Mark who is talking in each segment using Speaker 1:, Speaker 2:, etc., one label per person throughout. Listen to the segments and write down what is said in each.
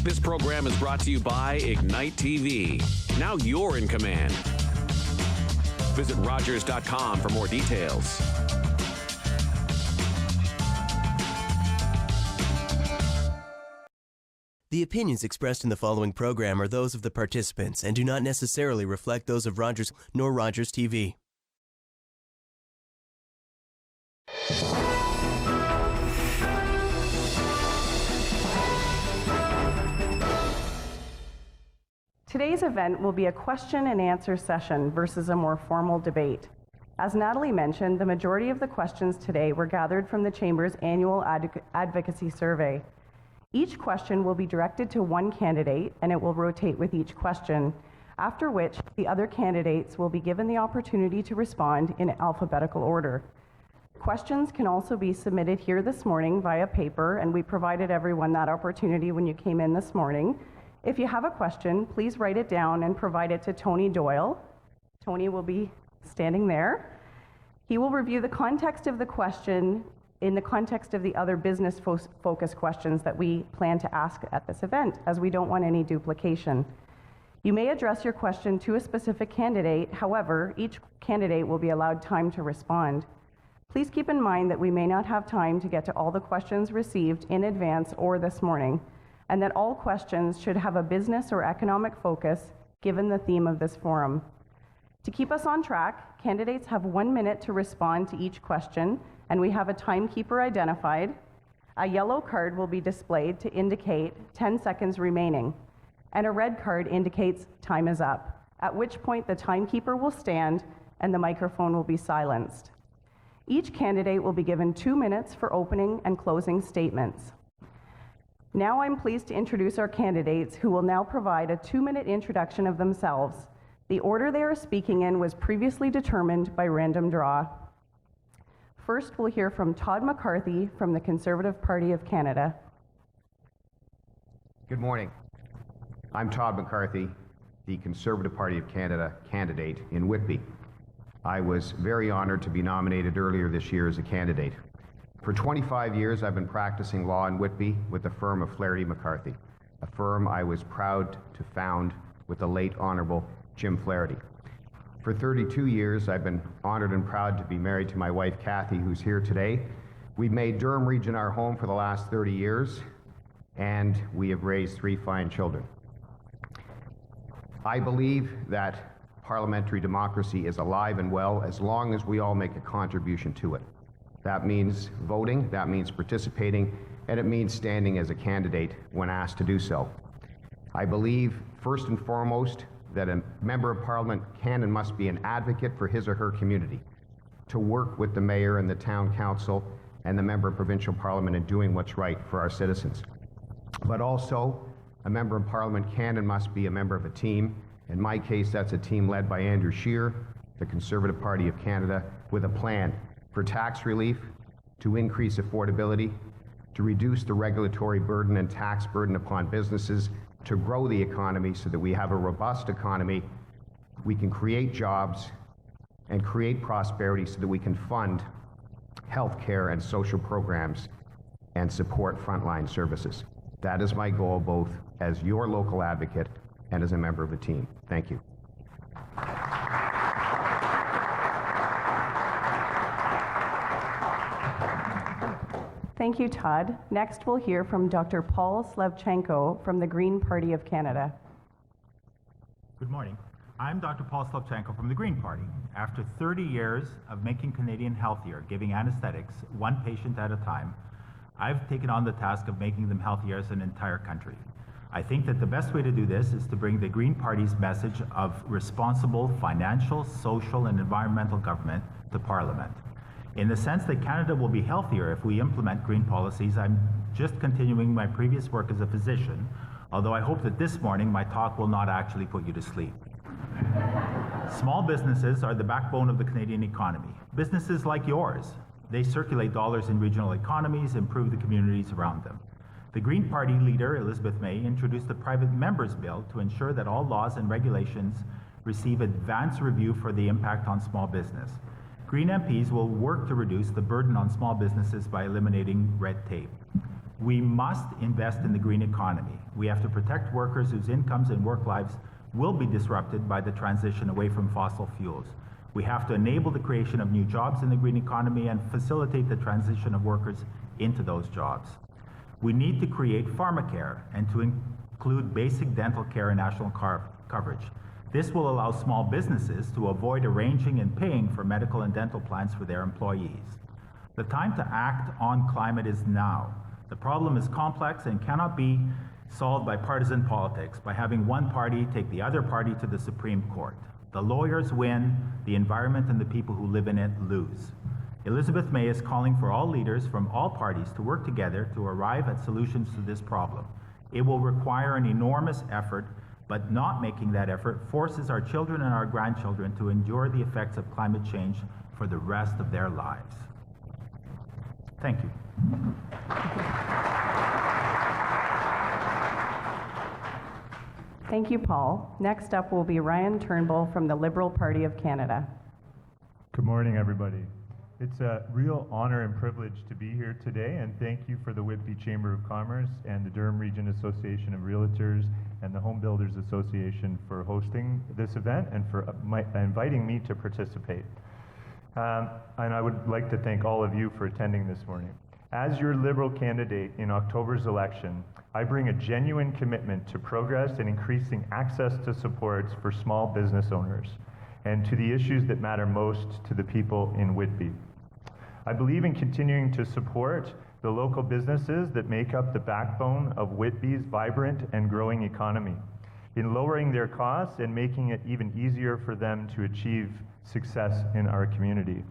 Speaker 1: This program is brought to you by Ignite TV. Now you're in command. Visit Rogers.com for more details.
Speaker 2: The opinions expressed in the following program are those of the participants and do not necessarily reflect those of Rogers nor Rogers TV.
Speaker 3: Today's event will be a question and answer session versus a more formal debate. As Natalie mentioned, the majority of the questions today were gathered from the Chamber's annual advocacy survey. Each question will be directed to one candidate and it will rotate with each question, after which the other candidates will be given the opportunity to respond in alphabetical order. Questions can also be submitted here this morning via paper, and we provided everyone that opportunity when you came in this morning. If you have a question, please write it down and provide it to Tony Doyle. Tony will be standing there. He will review the context of the question in the context of the other business-focused questions that we plan to ask at this event, as we don't want any duplication. You may address your question to a specific candidate. However, each candidate will be allowed time to respond. Please keep in mind that we may not have time to get to all the questions received in advance or this morning, and that all questions should have a business or economic focus given the theme of this forum. To keep us on track, candidates have 1 minute to respond to each question, and we have a timekeeper identified. A yellow card will be displayed to indicate 10 seconds remaining, and a red card indicates time is up, at which point the timekeeper will stand and the microphone will be silenced. Each candidate will be given 2 minutes for opening and closing statements. Now I'm pleased to introduce our candidates, who will now provide a 2-minute introduction of themselves. The order they are speaking in was previously determined by random draw. First, we'll hear from Todd McCarthy from the Conservative Party of Canada.
Speaker 4: Good morning. I'm Todd McCarthy, the Conservative Party of Canada candidate in Whitby. I was very honored to be nominated earlier this year as a candidate. For 25 years, I've been practicing law in Whitby with the firm of Flaherty McCarthy, a firm I was proud to found with the late Honorable Jim Flaherty. For 32 years, I've been honored and proud to be married to my wife, Kathy, who's here today. We've made Durham Region our home for the last 30 years, and we have raised 3 fine children. I believe that parliamentary democracy is alive and well as long as we all make a contribution to it. That means voting, that means participating, and it means standing as a candidate when asked to do so. I believe, first and foremost, that a member of parliament can and must be an advocate for his or her community, to work with the mayor and the town council and the member of provincial parliament in doing what's right for our citizens. But also, a member of parliament can and must be a member of a team. In my case, that's a team led by Andrew Scheer, the Conservative Party of Canada, with a plan for tax relief, to increase affordability, to reduce the regulatory burden and tax burden upon businesses, to grow the economy so that we have a robust economy, we can create jobs and create prosperity so that we can fund health care and social programs and support frontline services. That is my goal, both as your local advocate and as a member of the team. Thank you.
Speaker 3: Thank you, Todd. Next, we'll hear from Dr. Paul Slevchenko from the Green Party of Canada.
Speaker 5: Good morning. I'm Dr. Paul Slevchenko from the Green Party. After 30 years of making Canadians healthier, giving anesthetics one patient at a time, I've taken on the task of making them healthier as an entire country. I think that the best way to do this is to bring the Green Party's message of responsible financial, social, and environmental government to Parliament. In the sense that Canada will be healthier if we implement green policies, I'm just continuing my previous work as a physician, although I hope that this morning my talk will not actually put you to sleep. Small businesses are the backbone of the Canadian economy. Businesses like yours, they circulate dollars in regional economies, improve the communities around them. The Green Party leader, Elizabeth May, introduced the Private Members Bill to ensure that all laws and regulations receive advance review for the impact on small business. Green MPs will work to reduce the burden on small businesses by eliminating red tape. We must invest in the green economy. We have to protect workers whose incomes and work lives will be disrupted by the transition away from fossil fuels. We have to enable the creation of new jobs in the green economy and facilitate the transition of workers into those jobs. We need to create pharmacare and to include basic dental care and national coverage. This will allow small businesses to avoid arranging and paying for medical and dental plans for their employees. The time to act on climate is now. The problem is complex and cannot be solved by partisan politics, by having one party take the other party to the Supreme Court. The lawyers win, the environment and the people who live in it lose. Elizabeth May is calling for all leaders from all parties to work together to arrive at solutions to this problem. It will require an enormous effort, but not making that effort forces our children and our grandchildren to endure the effects of climate change for the rest of their lives. Thank you.
Speaker 3: Thank you, Paul. Next up will be Ryan Turnbull from the Liberal Party of Canada.
Speaker 6: Good morning, everybody. It's a real honor and privilege to be here today, and thank you for the Whitby Chamber of Commerce and the Durham Region Association of Realtors and the Home Builders Association for hosting this event and for inviting me to participate. And I would like to thank all of you for attending this morning. As your Liberal candidate in October's election, I bring a genuine commitment to progress and increasing access to supports for small business owners and to the issues that matter most to the people in Whitby. I believe in continuing to support the local businesses that make up the backbone of Whitby's vibrant and growing economy, in lowering their costs and making it even easier for them to achieve success in our community.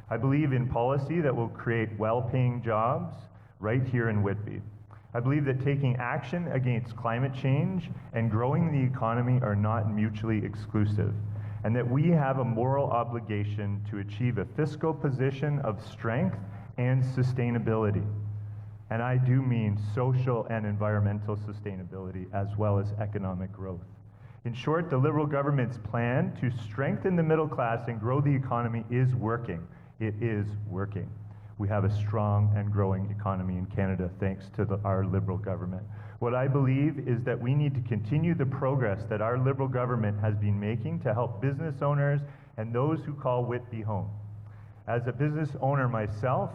Speaker 6: I believe in policy that will create well-paying jobs right here in Whitby. I believe that taking action against climate change and growing the economy are not mutually exclusive, and that we have a moral obligation to achieve a fiscal position of strength and sustainability. And I do mean social and environmental sustainability as well as economic growth. In short, the Liberal government's plan to strengthen the middle class and grow the economy is working. It is working. We have a strong and growing economy in Canada thanks to our Liberal government. What I believe is that we need to continue the progress that our Liberal government has been making to help business owners and those who call Whitby home. As a business owner myself,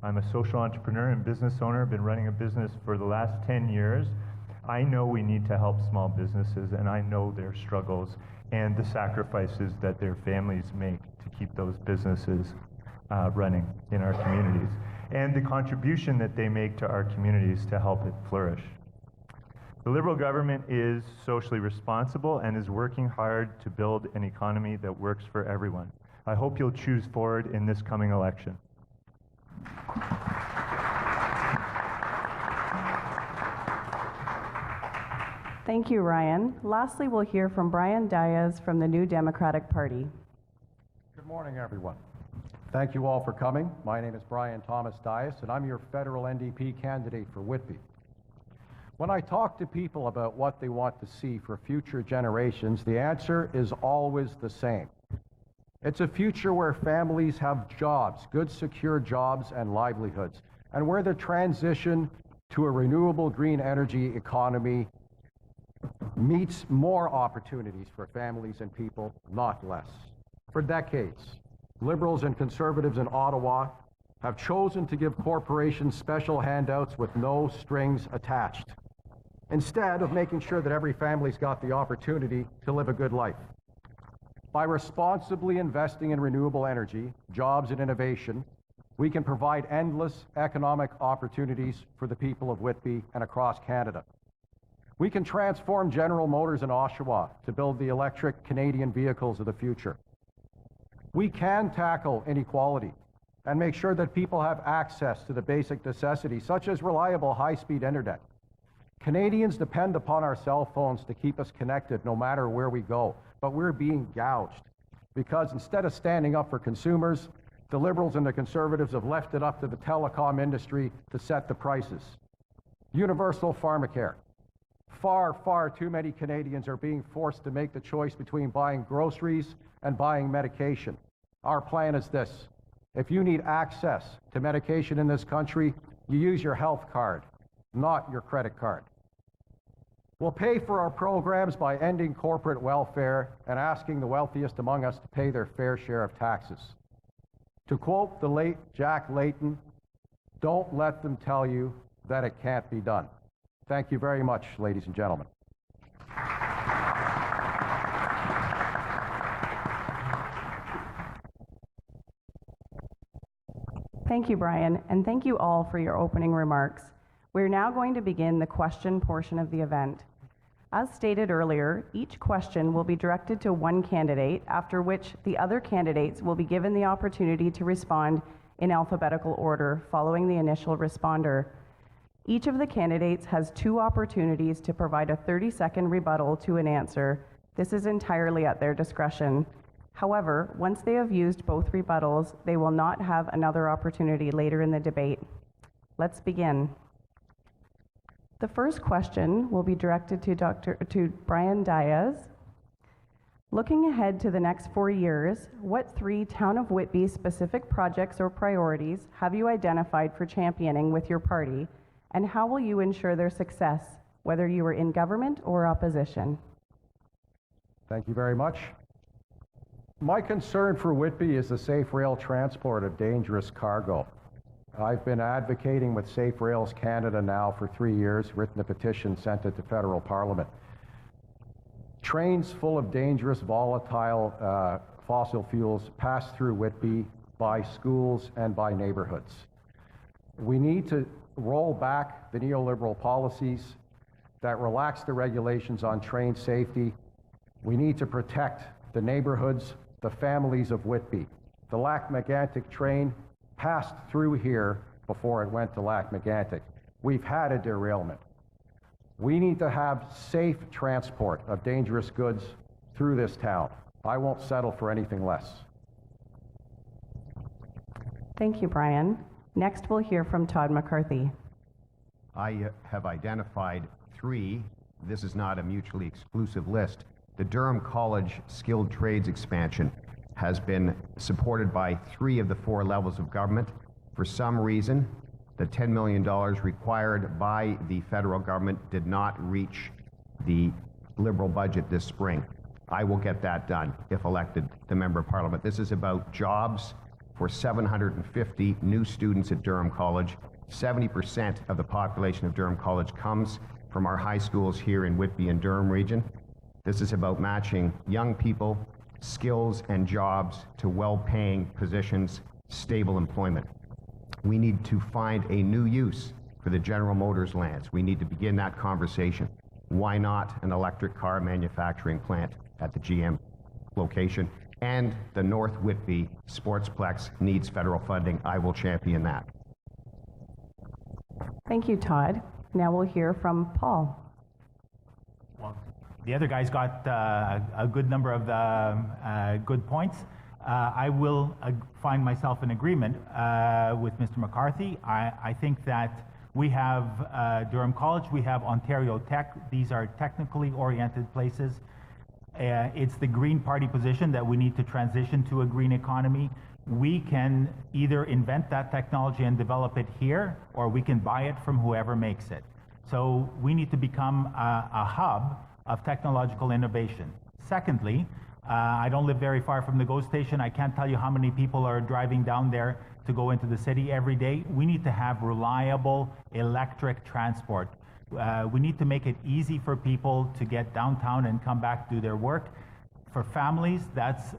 Speaker 6: I'm a social entrepreneur and business owner. I've been running a business for the last 10 years. I know we need to help small businesses, and I know their struggles and the sacrifices that their families make to keep those businesses running in our communities, and the contribution that they make to our communities to help it flourish. The Liberal government is socially responsible and is working hard to build an economy that works for everyone. I hope you'll choose Ford in this coming election.
Speaker 3: Thank you, Ryan. Lastly, we'll hear from Brian Diaz from the New Democratic Party.
Speaker 7: Good morning, everyone. Thank you all for coming. My name is Brian Thomas Diaz, and I'm your federal NDP candidate for Whitby. When I talk to people about what they want to see for future generations, the answer is always the same. It's a future where families have jobs, good, secure jobs and livelihoods, and where the transition to a renewable green energy economy meets more opportunities for families and people, not less. For decades, Liberals and Conservatives in Ottawa have chosen to give corporations special handouts with no strings attached, instead of making sure that every family's got the opportunity to live a good life. By responsibly investing in renewable energy, jobs and innovation, we can provide endless economic opportunities for the people of Whitby and across Canada. We can transform General Motors in Oshawa to build the electric Canadian vehicles of the future. We can tackle inequality and make sure that people have access to the basic necessities, such as reliable high-speed internet. Canadians depend upon our cell phones to keep us connected no matter where we go, but we're being gouged because instead of standing up for consumers, the Liberals and the Conservatives have left it up to the telecom industry to set the prices. Universal pharmacare. Far too many Canadians are being forced to make the choice between buying groceries and buying medication. Our plan is this. If you need access to medication in this country, you use your health card. not your credit card. We'll pay for our programs by ending corporate welfare and asking the wealthiest among us to pay their fair share of taxes. To quote the late Jack Layton, don't let them tell you that it can't be done. Thank you very much, ladies and gentlemen.
Speaker 3: Thank you, Brian, and thank you all for your opening remarks. We're now going to begin the question portion of the event. As stated earlier, each question will be directed to one candidate, after which the other candidates will be given the opportunity to respond in alphabetical order following the initial responder. Each of the candidates has 2 opportunities to provide a 30-second rebuttal to an answer. This is entirely at their discretion. However, once they have used both rebuttals, they will not have another opportunity later in the debate. Let's begin. The first question will be directed to Brian Diaz. Looking ahead to the next 4 years, what 3 Town of Whitby specific projects or priorities have you identified for championing with your party, and how will you ensure their success, whether you are in government or opposition?
Speaker 7: Thank you very much. My concern for Whitby is the safe rail transport of dangerous cargo. I've been advocating with Safe Rails Canada now for 3 years, written a petition, sent it to federal parliament. Trains full of dangerous, volatile fossil fuels pass through Whitby by schools and by neighborhoods. We need to roll back the neoliberal policies that relax the regulations on train safety. We need to protect the neighborhoods, the families of Whitby. The Lac-Mégantic train passed through here before it went to Lac-Mégantic. We've had a derailment. We need to have safe transport of dangerous goods through this town. I won't settle for anything less.
Speaker 3: Thank you, Brian. Next, we'll hear from Todd McCarthy.
Speaker 4: I have identified 3. This is not a mutually exclusive list. The Durham College skilled trades expansion has been supported by 3 of the 4 levels of government. For some reason, the $10 million required by the federal government did not reach the Liberal budget this spring. I will get that done if elected to Member of Parliament. This is about jobs for 750 new students at Durham College. 70% of the population of Durham College comes from our high schools here in Whitby and Durham region. This is about matching young people, skills and jobs to well-paying positions, stable employment. We need to find a new use for the General Motors lands. We need to begin that conversation. Why not an electric car manufacturing plant at the GM location? And the North Whitby Sportsplex needs federal funding. I will champion that.
Speaker 3: Thank you, Todd. Now we'll hear from Paul.
Speaker 5: Well, the other guys got a good number of good points. I will find myself in agreement with Mr. McCarthy. I think that we have Durham College, we have Ontario Tech. These are technically oriented places. It's the Green Party position that we need to transition to a green economy. We can either invent that technology and develop it here, or we can buy it from whoever makes it. So we need to become a hub of technological innovation. Secondly, I don't live very far from the GO station. I can't tell you how many people are driving down there to go into the city every day. We need to have reliable electric transport. We need to make it easy for people to get downtown and come back to do their work. For families, that's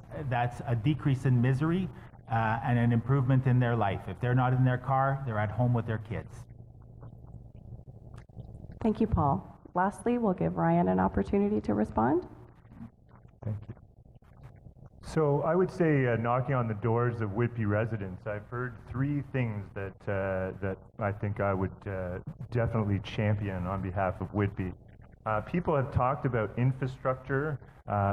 Speaker 5: a decrease in misery and an improvement in their life. If they're not in their car, they're at home with their kids.
Speaker 3: Thank you, Paul. Lastly, we'll give Ryan an opportunity to respond.
Speaker 6: Thank you. So I would say knocking on the doors of Whitby residents, I've heard 3 things that I think I would definitely champion on behalf of Whitby. People have talked about infrastructure.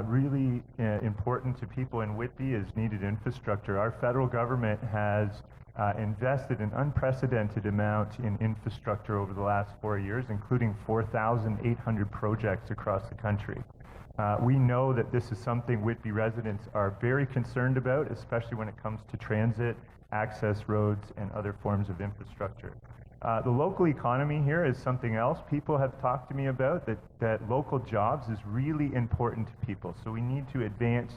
Speaker 6: Really important to people in Whitby is needed infrastructure. Our federal government has invested an unprecedented amount in infrastructure over the last 4 years, including 4,800 projects across the country. We know that this is something Whitby residents are very concerned about, especially when it comes to transit, access roads, and other forms of infrastructure. The local economy here is something else people have talked to me about, that local jobs is really important to people. So we need to advance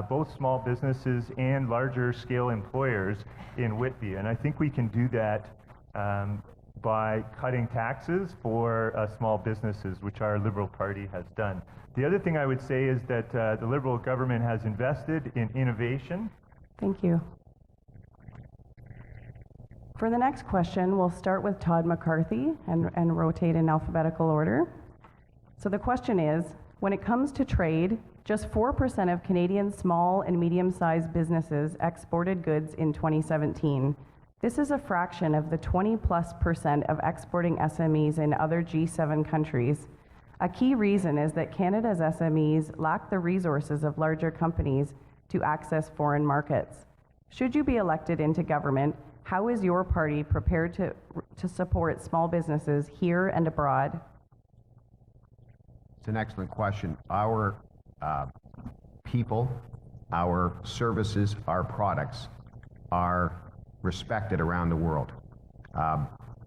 Speaker 6: both small businesses and larger scale employers in Whitby. And I think we can do that by cutting taxes for small businesses, which our Liberal Party has done. The other thing I would say is that the Liberal government has invested in innovation.
Speaker 3: Thank you. For the next question, we'll start with Todd McCarthy and rotate in alphabetical order. So the question is, when it comes to trade, just 4% of Canadian small and medium-sized businesses exported goods in 2017. This is a fraction of the 20+% of exporting SMEs in other G7 countries. A key reason is that Canada's SMEs lack the resources of larger companies to access foreign markets. Should you be elected into government, how is your party prepared to support small businesses here and abroad?
Speaker 4: It's an excellent question. Our people, our services, our products are respected around the world.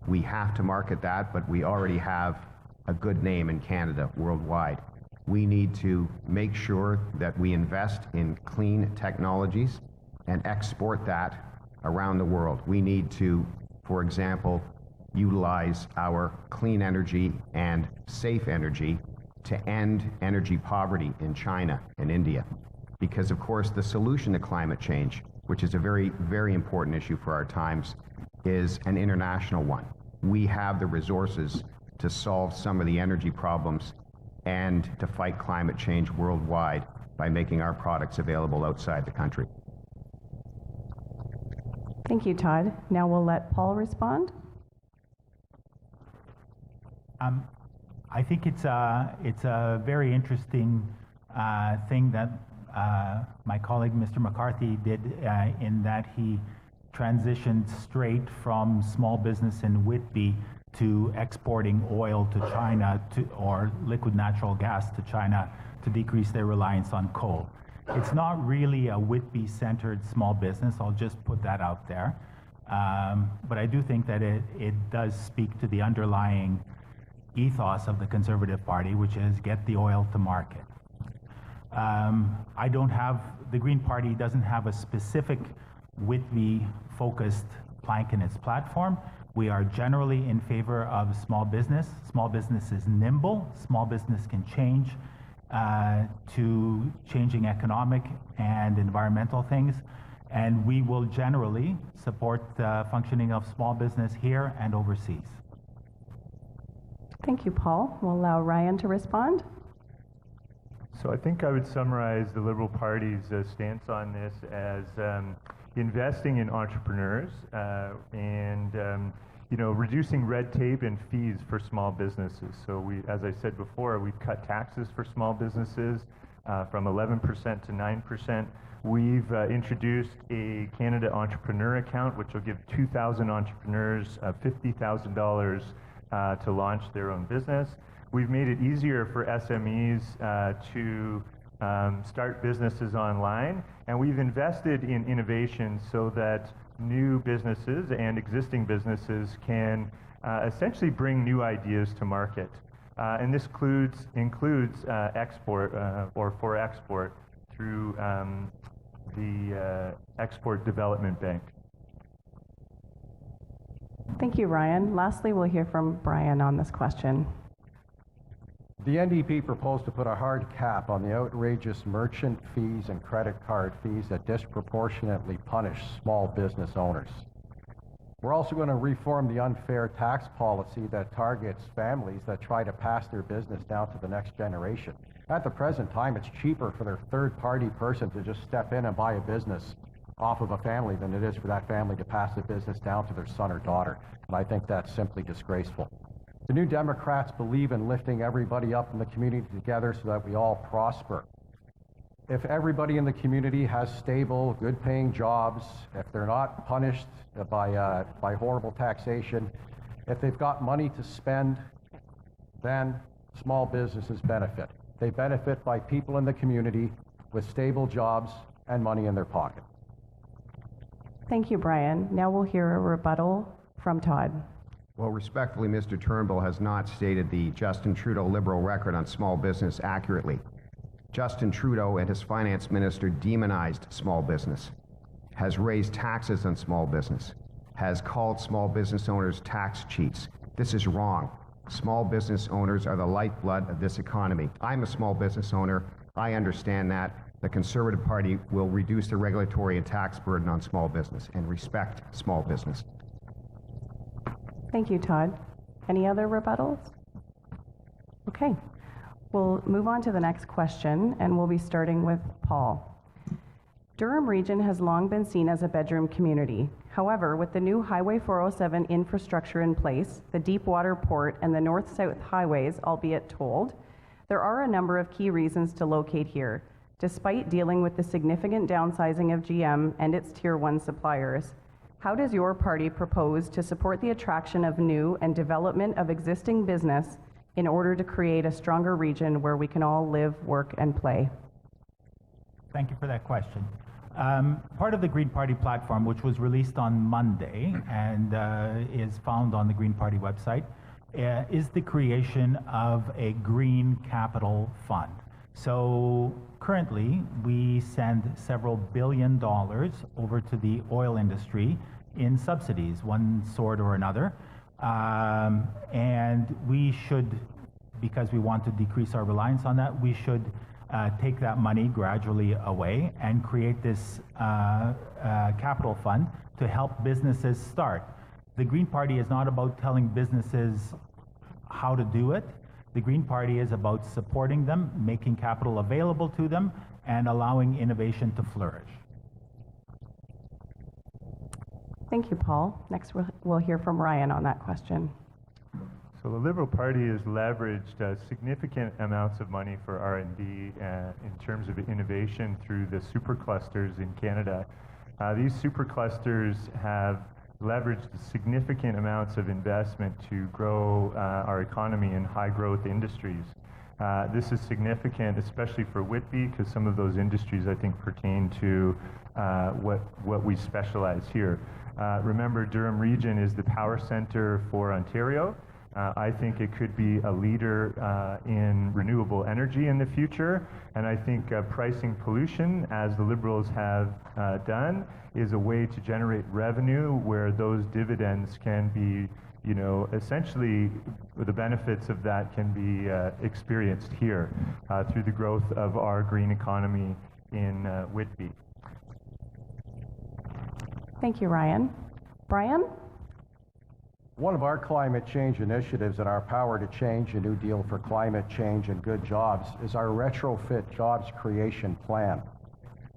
Speaker 4: We have to market that, but we already have a good name in Canada worldwide. We need to make sure that we invest in clean technologies and export that around the world. We need to, for example, utilize our clean energy and safe energy to end energy poverty in China and India. Because of course the solution to climate change, which is a very, very important issue for our times, is an international one. We have the resources to solve some of the energy problems and to fight climate change worldwide by making our products available outside the country.
Speaker 3: Thank you, Todd. Now we'll let Paul respond.
Speaker 5: I think it's a very interesting thing that my colleague Mr. McCarthy did in that he transitioned straight from small business in Whitby to exporting oil to China or liquid natural gas to China to decrease their reliance on coal. It's not really a Whitby-centered small business, I'll just put that out there. But I do think that it does speak to the underlying ethos of the Conservative Party, which is get the oil to market. The Green Party doesn't have a specific Whitby-focused plank in its platform. We are generally in favor of small business. Small business is nimble. Small business can change to changing economic and environmental things. And we will generally support the functioning of small business here and overseas.
Speaker 3: Thank you, Paul. We'll allow Ryan to respond.
Speaker 6: So I think I would summarize the Liberal Party's stance on this as investing in entrepreneurs and reducing red tape and fees for small businesses. So as I said before, we've cut taxes for small businesses from 11% to 9%. We've introduced a Canada Entrepreneur Account, which will give 2,000 entrepreneurs $50,000 to launch their own business. We've made it easier for SMEs to start businesses online, and we've invested in innovation so that new businesses and existing businesses can essentially bring new ideas to market. And this includes export or for export through the Export Development Bank.
Speaker 3: Thank you, Ryan. Lastly, we'll hear from Brian on this question.
Speaker 7: The NDP proposed to put a hard cap on the outrageous merchant fees and credit card fees that disproportionately punish small business owners. We're also going to reform the unfair tax policy that targets families that try to pass their business down to the next generation. At the present time, it's cheaper for their third-party person to just step in and buy a business off of a family than it is for that family to pass the business down to their son or daughter. And I think that's simply disgraceful. The New Democrats believe in lifting everybody up in the community together so that we all prosper. If everybody in the community has stable, good-paying jobs, if they're not punished by horrible taxation, if they've got money to spend, then small businesses benefit. They benefit by people in the community with stable jobs and money in their pocket.
Speaker 3: Thank you, Brian. Now we'll hear a rebuttal from Todd.
Speaker 4: Well, respectfully, Mr. Turnbull has not stated the Justin Trudeau Liberal record on small business accurately. Justin Trudeau and his finance minister demonized small business, has raised taxes on small business, has called small business owners tax cheats. This is wrong. Small business owners are the lifeblood of this economy. I'm a small business owner. I understand that. The Conservative Party will reduce the regulatory and tax burden on small business and respect small business.
Speaker 3: Thank you, Todd. Any other rebuttals? Okay. We'll move on to the next question, and we'll be starting with Paul. Durham Region has long been seen as a bedroom community. However, with the new Highway 407 infrastructure in place, the Deepwater Port, and the north-south highways, albeit tolled, there are a number of key reasons to locate here, despite dealing with the significant downsizing of GM and its Tier 1 suppliers. How does your party propose to support the attraction of new and development of existing business in order to create a stronger region where we can all live, work, and play?
Speaker 5: Thank you for that question. Part of the Green Party platform, which was released on Monday and is found on the Green Party website, is the creation of a green capital fund. So currently, we send several $1 billion over to the oil industry in subsidies, one sort or another. And we should, because we want to decrease our reliance on that, we should take that money gradually away and create this capital fund to help businesses start. The Green Party is not about telling businesses how to do it. The Green Party is about supporting them, making capital available to them, and allowing innovation to flourish.
Speaker 3: Thank you, Paul. Next, we'll hear from Ryan on that question.
Speaker 6: So the Liberal Party has leveraged significant amounts of money for R&D in terms of innovation through the superclusters in Canada. These superclusters have leveraged significant amounts of investment to grow our economy in high-growth industries. This is significant, especially for Whitby, because some of those industries, I think, pertain to what we specialize here. Remember, Durham Region is the power center for Ontario. I think it could be a leader in renewable energy in the future, and I think pricing pollution, as the Liberals have done, is a way to generate revenue where those dividends can be, you know, essentially the benefits of that can be experienced here through the growth of our green economy in Whitby.
Speaker 3: Thank you, Ryan. Brian?
Speaker 7: One of our climate change initiatives and our Power to Change, a New Deal for Climate Change and Good Jobs, is our retrofit jobs creation plan.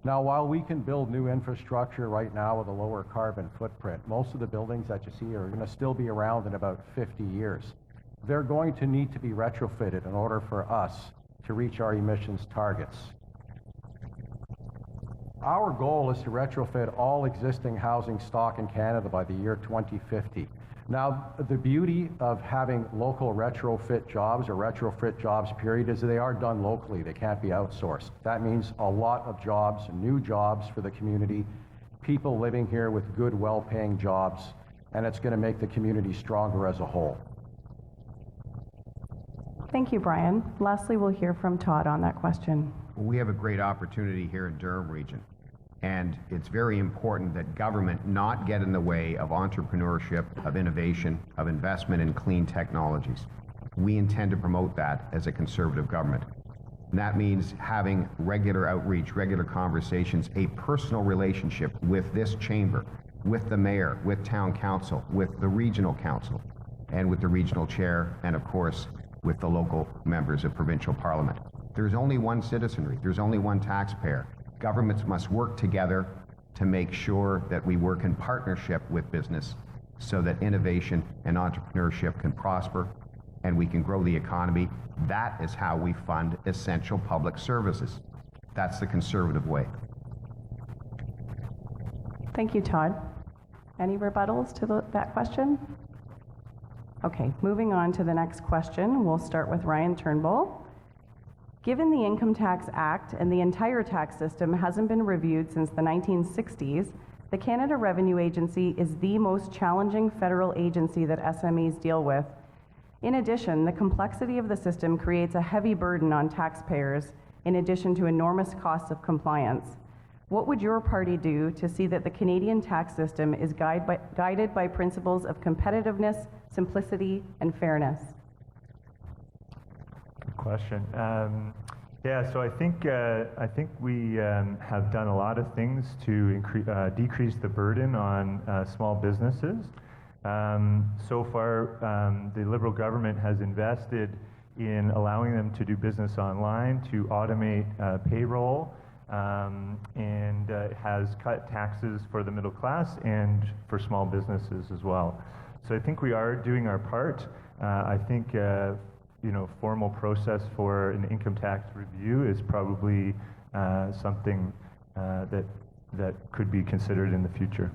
Speaker 7: Now, while we can build new infrastructure right now with a lower carbon footprint, most of the buildings that you see are going to still be around in about 50 years. They're going to need to be retrofitted in order for us to reach our emissions targets. Our goal is to retrofit all existing housing stock in Canada by the year 2050. Now, the beauty of having local retrofit jobs or retrofit jobs, period, is that they are done locally. They can't be outsourced. That means a lot of jobs, new jobs for the community, people living here with good, well-paying jobs, and it's going to make the community stronger as a whole.
Speaker 3: Thank you, Brian. Lastly, we'll hear from Todd on that question.
Speaker 4: We have a great opportunity here in Durham Region. And it's very important that government not get in the way of entrepreneurship, of innovation, of investment in clean technologies. We intend to promote that as a Conservative government. And that means having regular outreach, regular conversations, a personal relationship with this chamber, with the mayor, with town council, with the regional council, and with the regional chair, and of course, with the local members of provincial parliament. There's only one citizenry, there's only one taxpayer. Governments must work together to make sure that we work in partnership with business so that innovation and entrepreneurship can prosper and we can grow the economy. That is how we fund essential public services. That's the Conservative way.
Speaker 3: Thank you, Todd. Any rebuttals to that question? Okay, moving on to the next question. We'll start with Ryan Turnbull. Given the Income Tax Act and the entire tax system hasn't been reviewed since the 1960s, The Canada Revenue Agency is the most challenging federal agency that SMEs deal with. In addition, the complexity of the system creates a heavy burden on taxpayers, in addition to enormous costs of compliance. What would your party do to see that the Canadian tax system is guided by principles of competitiveness, simplicity, and fairness?
Speaker 6: Good question. So I think we have done a lot of things to decrease the burden on small businesses. So far, the Liberal government has invested in allowing them to do business online, to automate payroll, and has cut taxes for the middle class and for small businesses as well. So I think we are doing our part. I think formal process for an income tax review is probably something that could be considered in the future.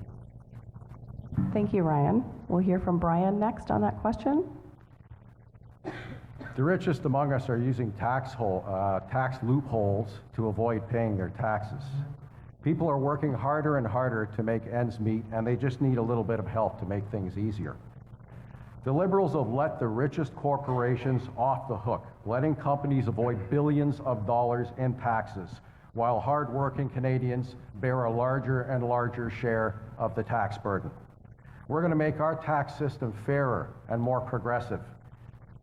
Speaker 3: Thank you, Ryan. We'll hear from Brian next on that question.
Speaker 7: The richest among us are using tax loopholes to avoid paying their taxes. People are working harder and harder to make ends meet, and they just need a little bit of help to make things easier. The Liberals have let the richest corporations off the hook, letting companies avoid billions of dollars in taxes, while hard-working Canadians bear a larger and larger share of the tax burden. We're going to make our tax system fairer and more progressive.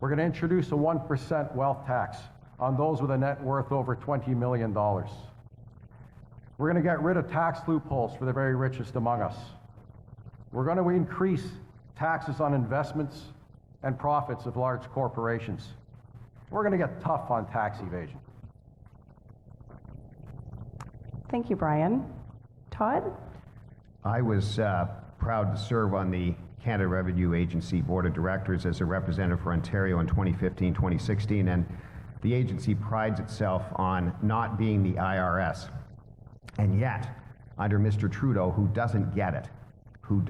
Speaker 7: We're going to introduce a 1% wealth tax on those with a net worth over $20 million. We're going to get rid of tax loopholes for the very richest among us. We're going to increase taxes on investments and profits of large corporations. We're going to get tough on tax evasion.
Speaker 3: Thank you, Brian. Todd?
Speaker 4: I was proud to serve on the Canada Revenue Agency Board of Directors as a representative for Ontario in 2015-2016, and the agency prides itself on not being the IRS. And yet, under Mr. Trudeau, who doesn't get it, who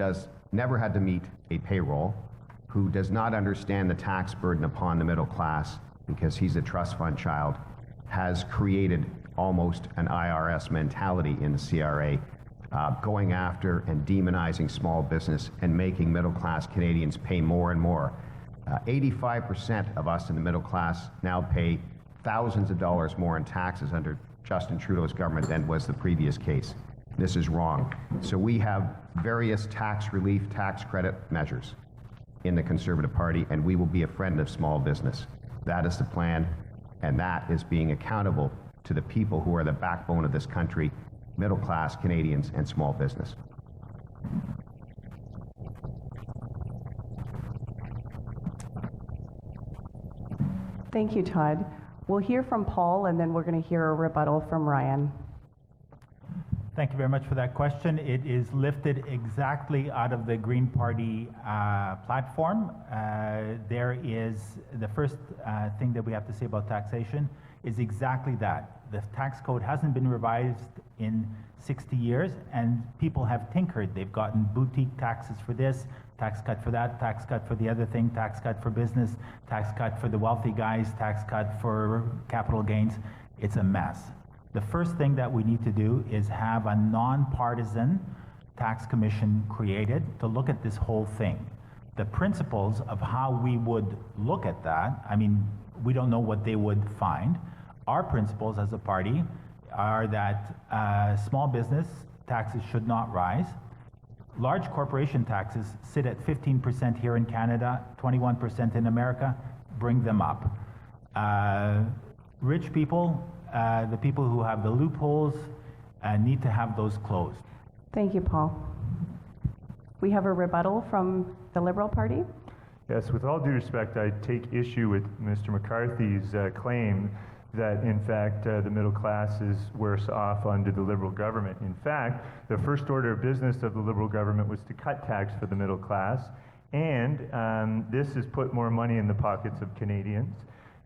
Speaker 4: never had to meet a payroll, who does not understand the tax burden upon the middle class because he's a trust fund child, has created almost an IRS mentality in the CRA, going after and demonizing small business and making middle-class Canadians pay more and more. 85% of us in the middle class now pay thousands of dollars more in taxes under Justin Trudeau's government than was the previous case. This is wrong. So we have various tax relief, tax credit measures in the Conservative Party, and we will be a friend of small business. That is the plan, and that is being accountable to the people who are the backbone of this country, middle-class Canadians and small business.
Speaker 3: Thank you, Todd. We'll hear from Paul, and then we're going to hear a rebuttal from Ryan.
Speaker 5: Thank you very much for that question. It is lifted exactly out of the Green Party platform. There is the first thing that we have to say about taxation is exactly that. The tax code hasn't been revised in 60 years, and people have tinkered. They've gotten boutique taxes for this, tax cut for that, tax cut for the other thing, tax cut for business, tax cut for the wealthy guys, tax cut for capital gains. It's a mess. The first thing that we need to do is have a nonpartisan tax commission created to look at this whole thing. The principles of how we would look at that, I mean, we don't know what they would find. Our principles as a party are that small business taxes should not rise. Large corporation taxes sit at 15% here in Canada, 21% in America. Bring them up. Rich people, the people who have the loopholes, need to have those closed.
Speaker 3: Thank you, Paul. We have a rebuttal from the Liberal Party.
Speaker 6: Yes, with all due respect, I take issue with Mr. McCarthy's claim that, in fact, the middle class is worse off under the Liberal government. In fact, the first order of business of the Liberal government was to cut tax for the middle class, and this has put more money in the pockets of Canadians.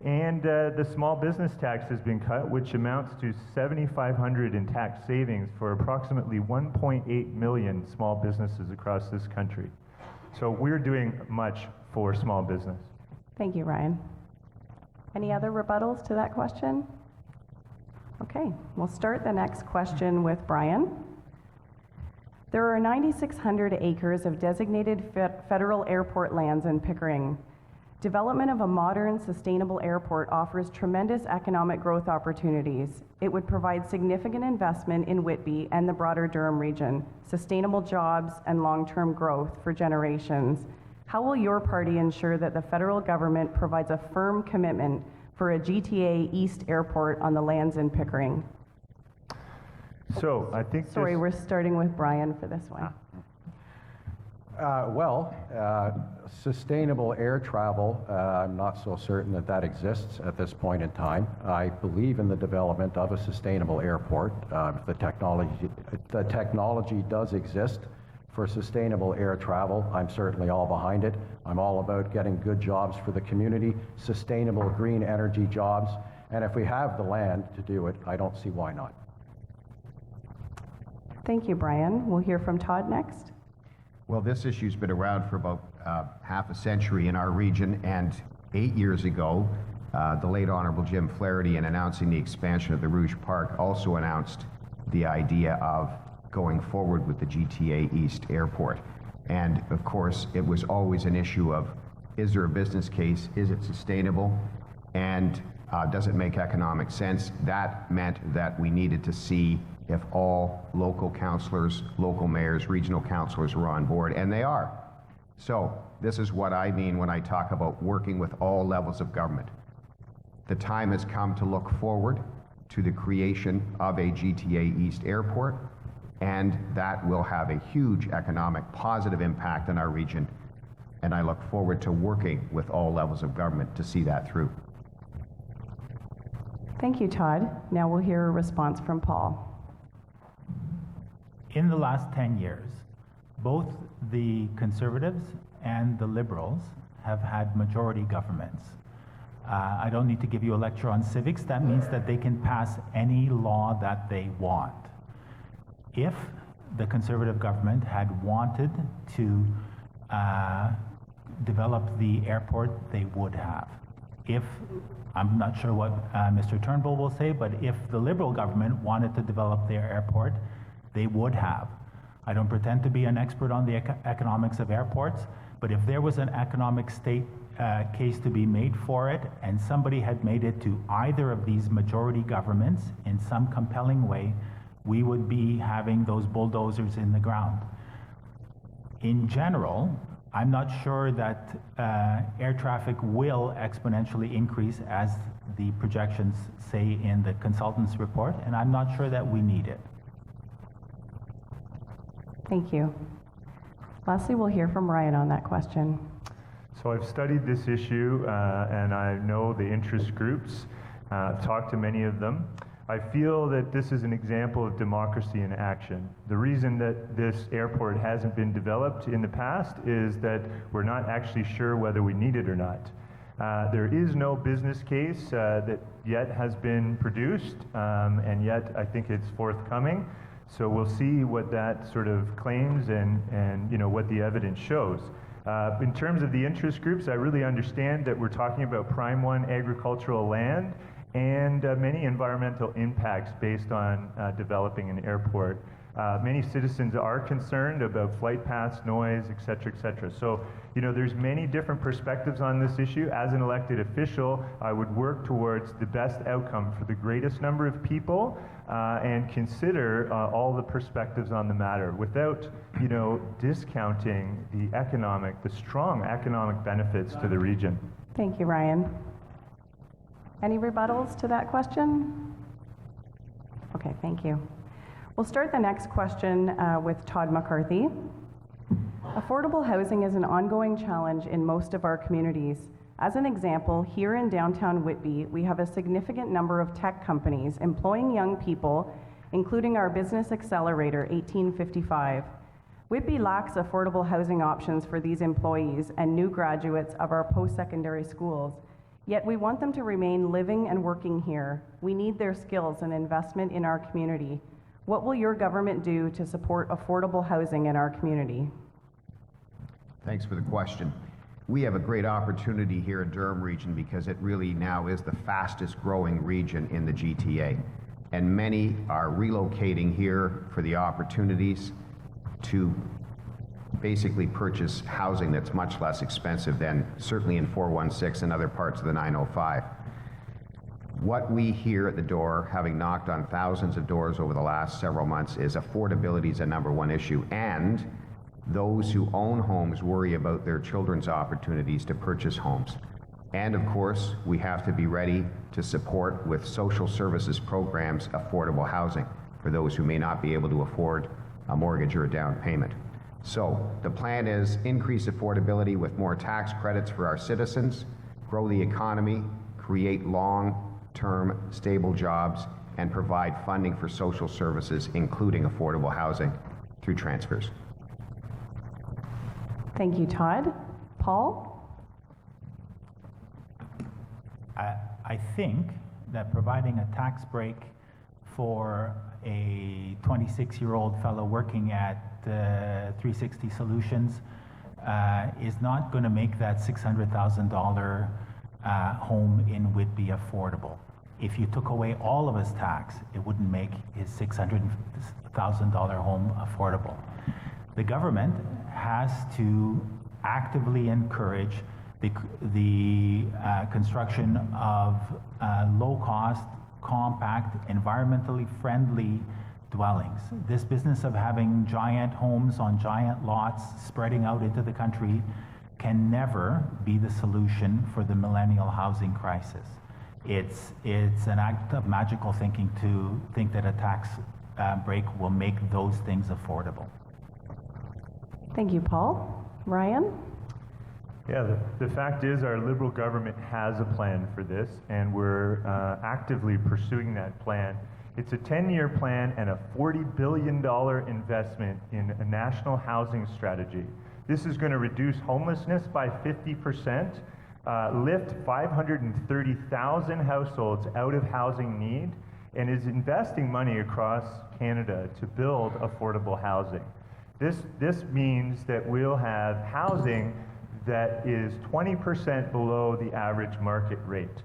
Speaker 6: And the small business tax has been cut, which amounts to $7,500 in tax savings for approximately 1.8 million small businesses across this country. So we're doing much for small business.
Speaker 3: Thank you, Ryan. Any other rebuttals to that question? Okay, we'll start the next question with Brian. There are 9,600 acres of designated federal airport lands in Pickering. Development of a modern, sustainable airport offers tremendous economic growth opportunities. It would provide significant investment in Whitby and the broader Durham region, sustainable jobs, and long-term growth for generations. How will your party ensure that the federal government provides a firm commitment for a GTA East airport on the lands in Pickering?
Speaker 6: So I think
Speaker 3: Sorry, we're starting with Brian for this one.
Speaker 7: Sustainable air travel, I'm not so certain that that exists at this point in time. I believe in the development of a sustainable airport. If the technology does exist for sustainable air travel, I'm certainly all behind it. I'm all about getting good jobs for the community, sustainable green energy jobs, and if we have the land to do it, I don't see why not.
Speaker 3: Thank you, Brian. We'll hear from Todd next.
Speaker 4: Well, this issue's been around for about half a century in our region, and 8 years ago, the late Honorable Jim Flaherty, in announcing the expansion of the Rouge Park, also announced the idea of going forward with the GTA East Airport. And of course, it was always an issue of, is there a business case? Is it sustainable? And does it make economic sense? That meant that we needed to see if all local councillors, local mayors, regional councillors were on board, and they are. So this is what I mean when I talk about working with all levels of government. The time has come to look forward to the creation of a GTA East airport, and that will have a huge economic positive impact on our region, and I look forward to working with all levels of government to see that through.
Speaker 3: Thank you, Todd. Now we'll hear a response from Paul.
Speaker 5: In the last 10 years, both the Conservatives and the Liberals have had majority governments. I don't need to give you a lecture on civics. That means that they can pass any law that they want. If the Conservative government had wanted to develop the airport, they would have. I'm not sure what Mr. Turnbull will say, but if the Liberal government wanted to develop their airport, they would have. I don't pretend to be an expert on the economics of airports, but if there was an economic state case to be made for it, and somebody had made it to either of these majority governments in some compelling way, we would be having those bulldozers in the ground. In general, I'm not sure that air traffic will exponentially increase as the projections say in the consultant's report, and I'm not sure that we need it.
Speaker 3: Thank you. Lastly, we'll hear from Ryan on that question.
Speaker 6: So I've studied this issue and I know the interest groups, talked to many of them. I feel that this is an example of democracy in action. The reason that this airport hasn't been developed in the past is that we're not actually sure whether we need it or not. There is no business case that yet has been produced, and yet I think it's forthcoming. So we'll see what that sort of claims and you know, what the evidence shows. In terms of the interest groups, I really understand that we're talking about Prime 1 agricultural land and many environmental impacts based on developing an airport. Many citizens are concerned about flight paths, noise, et cetera, So, you know, there's many different perspectives on this issue. As an elected official, I would work towards the best outcome for the greatest number of people and consider all the perspectives on the matter without, you know, discounting the strong economic benefits to the region.
Speaker 3: Thank you, Ryan. Any rebuttals to that question? Okay, thank you. We'll start the next question with Todd McCarthy. Affordable housing is an ongoing challenge in most of our communities. As an example, here in downtown Whitby, we have a significant number of tech companies employing young people, including our business accelerator, 1855. Whitby lacks affordable housing options for these employees and new graduates of our post-secondary schools. Yet we want them to remain living and working here. We need their skills and investment in our community. What will your government do to support affordable housing in our community?
Speaker 4: Thanks for the question. We have a great opportunity here in Durham region because it really now is the fastest growing region in the GTA. And many are relocating here for the opportunities. to basically purchase housing that's much less expensive than certainly in 416 and other parts of the 905. What we hear at the door, having knocked on thousands of doors over the last several months, is affordability is a #1 issue, and those who own homes worry about their children's opportunities to purchase homes. And of course, we have to be ready to support with social services programs affordable housing for those who may not be able to afford a mortgage or a down payment. So the plan is increase affordability with more tax credits for our citizens, grow the economy, create long-term stable jobs, and provide funding for social services, including affordable housing, through transfers.
Speaker 3: Thank you, Todd. Paul?
Speaker 5: I think that providing a tax break for a 26-year-old fellow working at 360 Solutions is not going to make that $600,000 home in Whitby affordable. If you took away all of his tax, it wouldn't make his $600,000 home affordable. The government has to actively encourage the construction of low-cost, compact, environmentally friendly dwellings. This business of having giant homes on giant lots spreading out into the country can never be the solution for the millennial housing crisis. It's an act of magical thinking to think that a tax break will make those things affordable.
Speaker 3: Thank you, Paul. Ryan?
Speaker 6: Yeah, the fact is our Liberal government has a plan for this, and we're actively pursuing that plan. It's a 10-year plan and a $40 billion investment in a national housing strategy. This is going to reduce homelessness by 50%, lift 530,000 households out of housing need, and is investing money across Canada to build affordable housing. This means that we'll have housing that is 20% below the average market rate.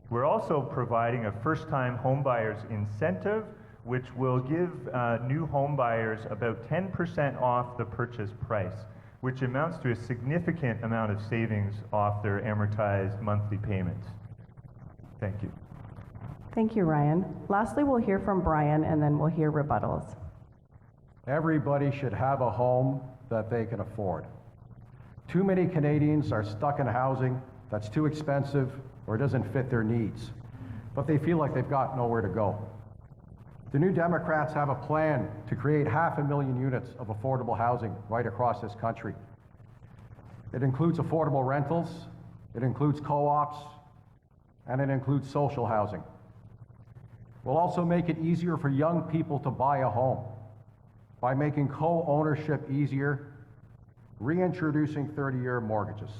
Speaker 6: We're also providing a first-time homebuyers incentive, which will give new homebuyers about 10% off the purchase price, which amounts to a significant amount of savings off their amortized monthly payments. Thank you.
Speaker 3: Thank you, Ryan. Lastly, we'll hear from Brian, and then we'll hear rebuttals.
Speaker 7: Everybody should have a home that they can afford. Too many Canadians are stuck in housing that's too expensive or doesn't fit their needs, but they feel like they've got nowhere to go. The New Democrats have a plan to create 500,000 units of affordable housing right across this country. It includes affordable rentals, it includes co-ops, and it includes social housing. We'll also make it easier for young people to buy a home by making co-ownership easier, reintroducing 30-year mortgages.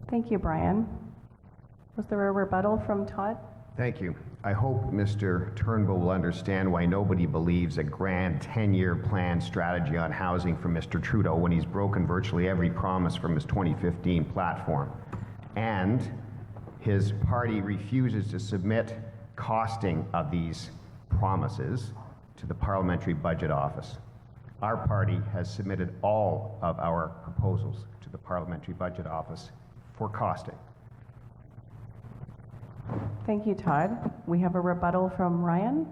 Speaker 3: Thank you, Brian. Was there a rebuttal from Todd?
Speaker 4: Thank you. I hope Mr. Turnbull will understand why nobody believes a grand 10-year plan strategy on housing from Mr. Trudeau when he's broken virtually every promise from his 2015 platform. And his party refuses to submit costing of these promises to the Parliamentary Budget Office. Our party has submitted all of our proposals to the Parliamentary Budget Office for costing.
Speaker 3: Thank you, Todd. We have a rebuttal from Ryan.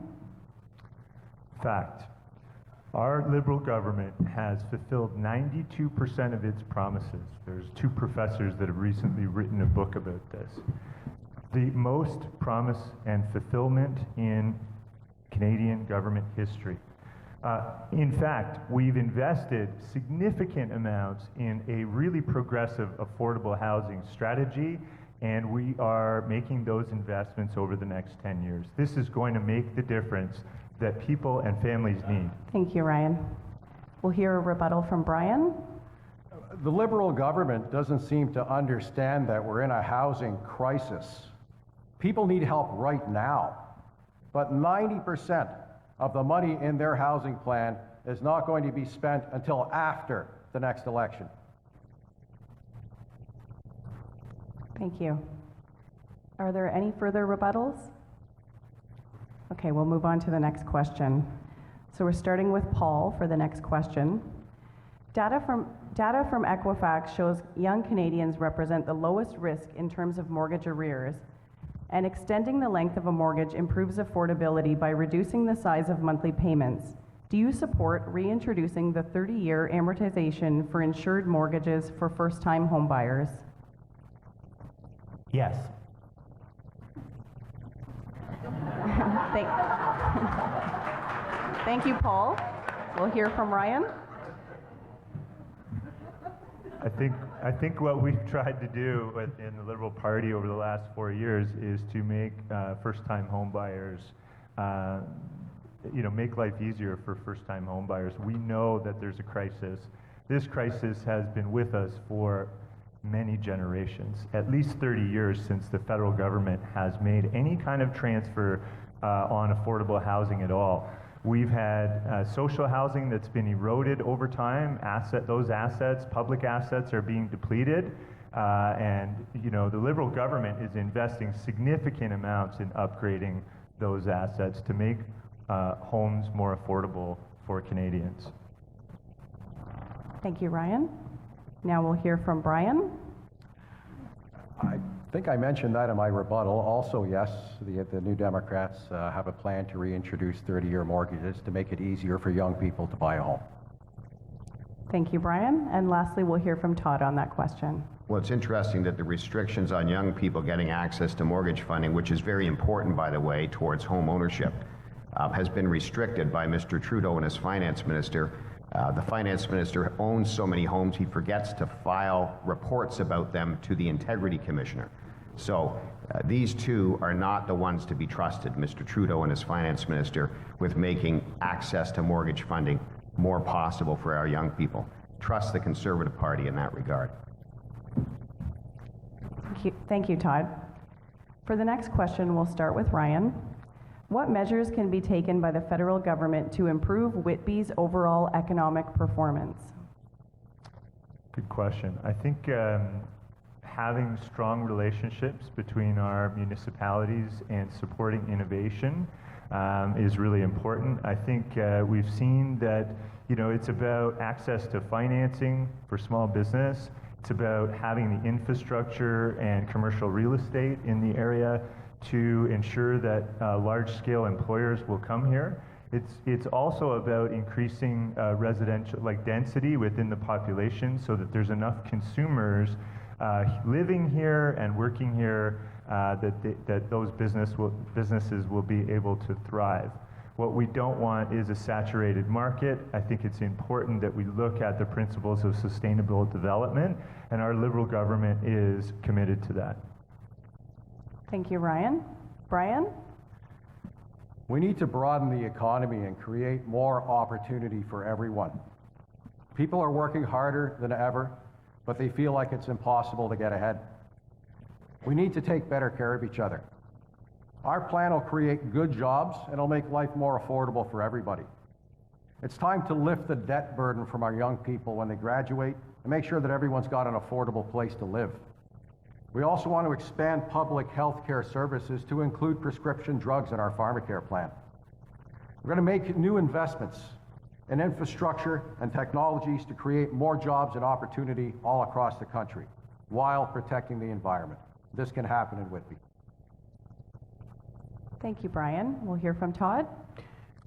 Speaker 6: Fact. Our Liberal government has fulfilled 92% of its promises. There's 2 professors that have recently written a book about this. The most promise and fulfillment in Canadian government history. In fact, we've invested significant amounts in a really progressive affordable housing strategy, and we are making those investments over the next 10 years. This is going to make the difference that people and families need.
Speaker 3: Thank you, Ryan. We'll hear a rebuttal from Brian.
Speaker 7: The Liberal government doesn't seem to understand that we're in a housing crisis. People need help right now, but 90% of the money in their housing plan is not going to be spent until after the next election. Thank you.
Speaker 3: Are there any further rebuttals? Okay. Okay, we'll move on to the next question. So we're starting with Paul for the next question. Data from Equifax shows young Canadians represent the lowest risk in terms of mortgage arrears, and extending the length of a mortgage improves affordability by reducing the size of monthly payments. Do you support reintroducing the 30-year amortization for insured mortgages for first-time homebuyers?
Speaker 5: Yes.
Speaker 3: Thank you, Paul. We'll hear from Ryan.
Speaker 6: I think what we've tried to do in the Liberal Party over the last 4 years is to make first-time home buyers, make life easier for first-time home buyers. We know that there's a crisis. This crisis has been with us for many generations, at least 30 years since the federal government has made any kind of transfer on affordable housing at all. We've had social housing that's been eroded over time. Those assets, public assets, are being depleted, and the Liberal government is investing significant amounts in upgrading those assets to make homes more affordable for Canadians.
Speaker 3: Thank you, Ryan. Now we'll hear from Brian.
Speaker 7: I think I mentioned that in my rebuttal. Also, yes, the New Democrats have a plan to reintroduce 30-year mortgages to make it easier for young people to buy a home.
Speaker 3: Thank you, Brian. And lastly, we'll hear from Todd on that question.
Speaker 4: Well, it's interesting that the restrictions on young people getting access to mortgage funding, which is very important, by the way, towards home ownership, has been restricted by Mr. Trudeau and his finance minister. The finance minister owns so many homes, he forgets to file reports about them to the Integrity Commissioner. So these two are not the ones to be trusted, Mr. Trudeau and his finance minister, with making access to mortgage funding more possible for our young people. Trust the Conservative Party in that regard.
Speaker 3: Thank you, Todd. For the next question, we'll start with Ryan. What measures can be taken by the federal government to improve Whitby's overall economic performance?
Speaker 6: Good question. I think having strong relationships between our municipalities and supporting innovation is really important. I think we've seen that it's about access to financing for small business. It's about having the infrastructure and commercial real estate in the area to ensure that large-scale employers will come here. It's also about increasing residential density within the population so that there's enough consumers living here and working here that those businesses will be able to thrive. What we don't want is a saturated market. I think it's important that we look at the principles of sustainable development, and our Liberal government is committed to that.
Speaker 3: Thank you, Ryan. Brian?
Speaker 7: We need to broaden the economy and create more opportunity for everyone. People are working harder than ever, but they feel like it's impossible to get ahead. We need to take better care of each other. Our plan will create good jobs and it'll make life more affordable for everybody. It's time to lift the debt burden from our young people when they graduate and make sure that everyone's got an affordable place to live. We also want to expand public health care services to include prescription drugs in our pharmacare plan. We're going to make new investments in infrastructure and technologies to create more jobs and opportunity all across the country while protecting the environment. This can happen in Whitby.
Speaker 3: Thank you, Brian. We'll hear from Todd.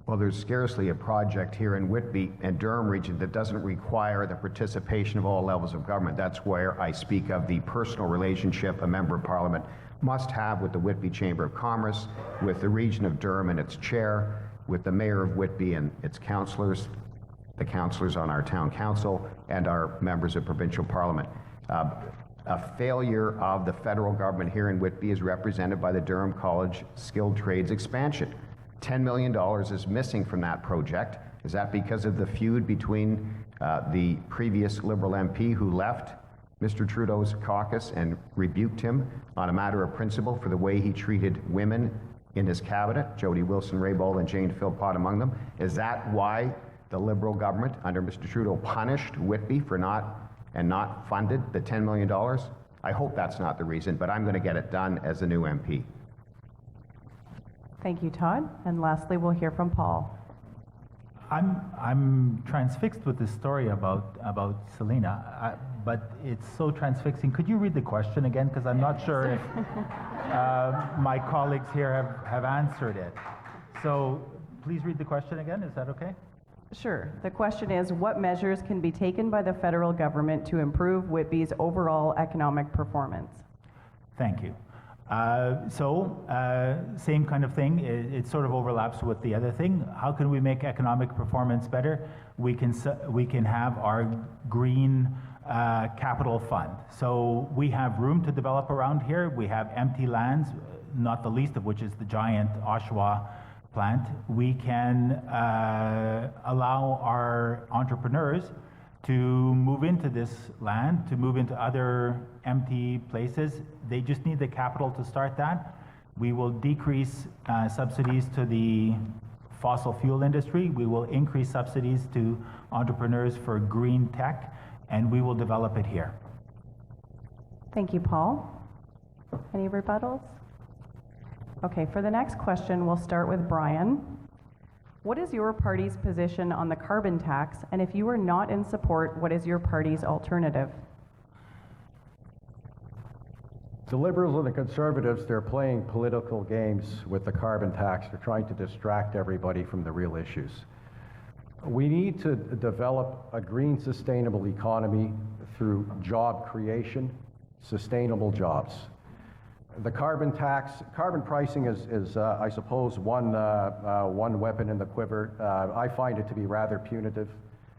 Speaker 4: Well, there's scarcely a project here in Whitby and Durham region that doesn't require the participation of all levels of government. That's where I speak of the personal relationship a member of Parliament must have with the Whitby Chamber of Commerce, with the region of Durham and its chair, with the mayor of Whitby and its councillors, the councillors on our town council, and our members of provincial Parliament. A failure of the federal government here in Whitby is represented by the Durham College Skilled Trades expansion. $10 million is missing from that project. Is that because of the feud between the previous Liberal MP who left Mr. Trudeau's caucus and rebuked him on a matter of principle for the way he treated women in his cabinet, Jody Wilson-Raybould and Jane Philpott among them? Is that why the Liberal government under Mr. Trudeau punished Whitby for not funded the $10 million? I hope that's not the reason, but I'm going to get it done as a new MP.
Speaker 3: Thank you, Todd. And lastly, we'll hear from Paul.
Speaker 5: I'm transfixed with this story about Selena, but it's so transfixing. Could you read the question again? Because I'm not sure if my colleagues here have answered it. So please read the question again. Is that okay?
Speaker 3: Sure. The question is, what measures can be taken by the federal government to improve Whitby's overall economic performance?
Speaker 5: Thank you. Same kind of thing. It sort of overlaps with the other thing. How can we make economic performance better? We can have our green capital fund. So we have room to develop around here. We have empty lands, not the least of which is the giant Oshawa plant. We can allow our entrepreneurs to move into this land, to move into other empty places. They just need the capital to start that. We will decrease subsidies to the fossil fuel industry. We will increase subsidies to entrepreneurs for green tech, and we will develop it here.
Speaker 3: Thank you, Paul. Any rebuttals? Okay, for the next question, we'll start with Brian. What is your party's position on the carbon tax? And if you are not in support, what is your party's alternative?
Speaker 7: The Liberals and the Conservatives, they're playing political games with the carbon tax. They're trying to distract everybody from the real issues. We need to develop a green, sustainable economy through job creation, sustainable jobs. The carbon tax, carbon pricing is I suppose, one weapon in the quiver. I find it to be rather punitive.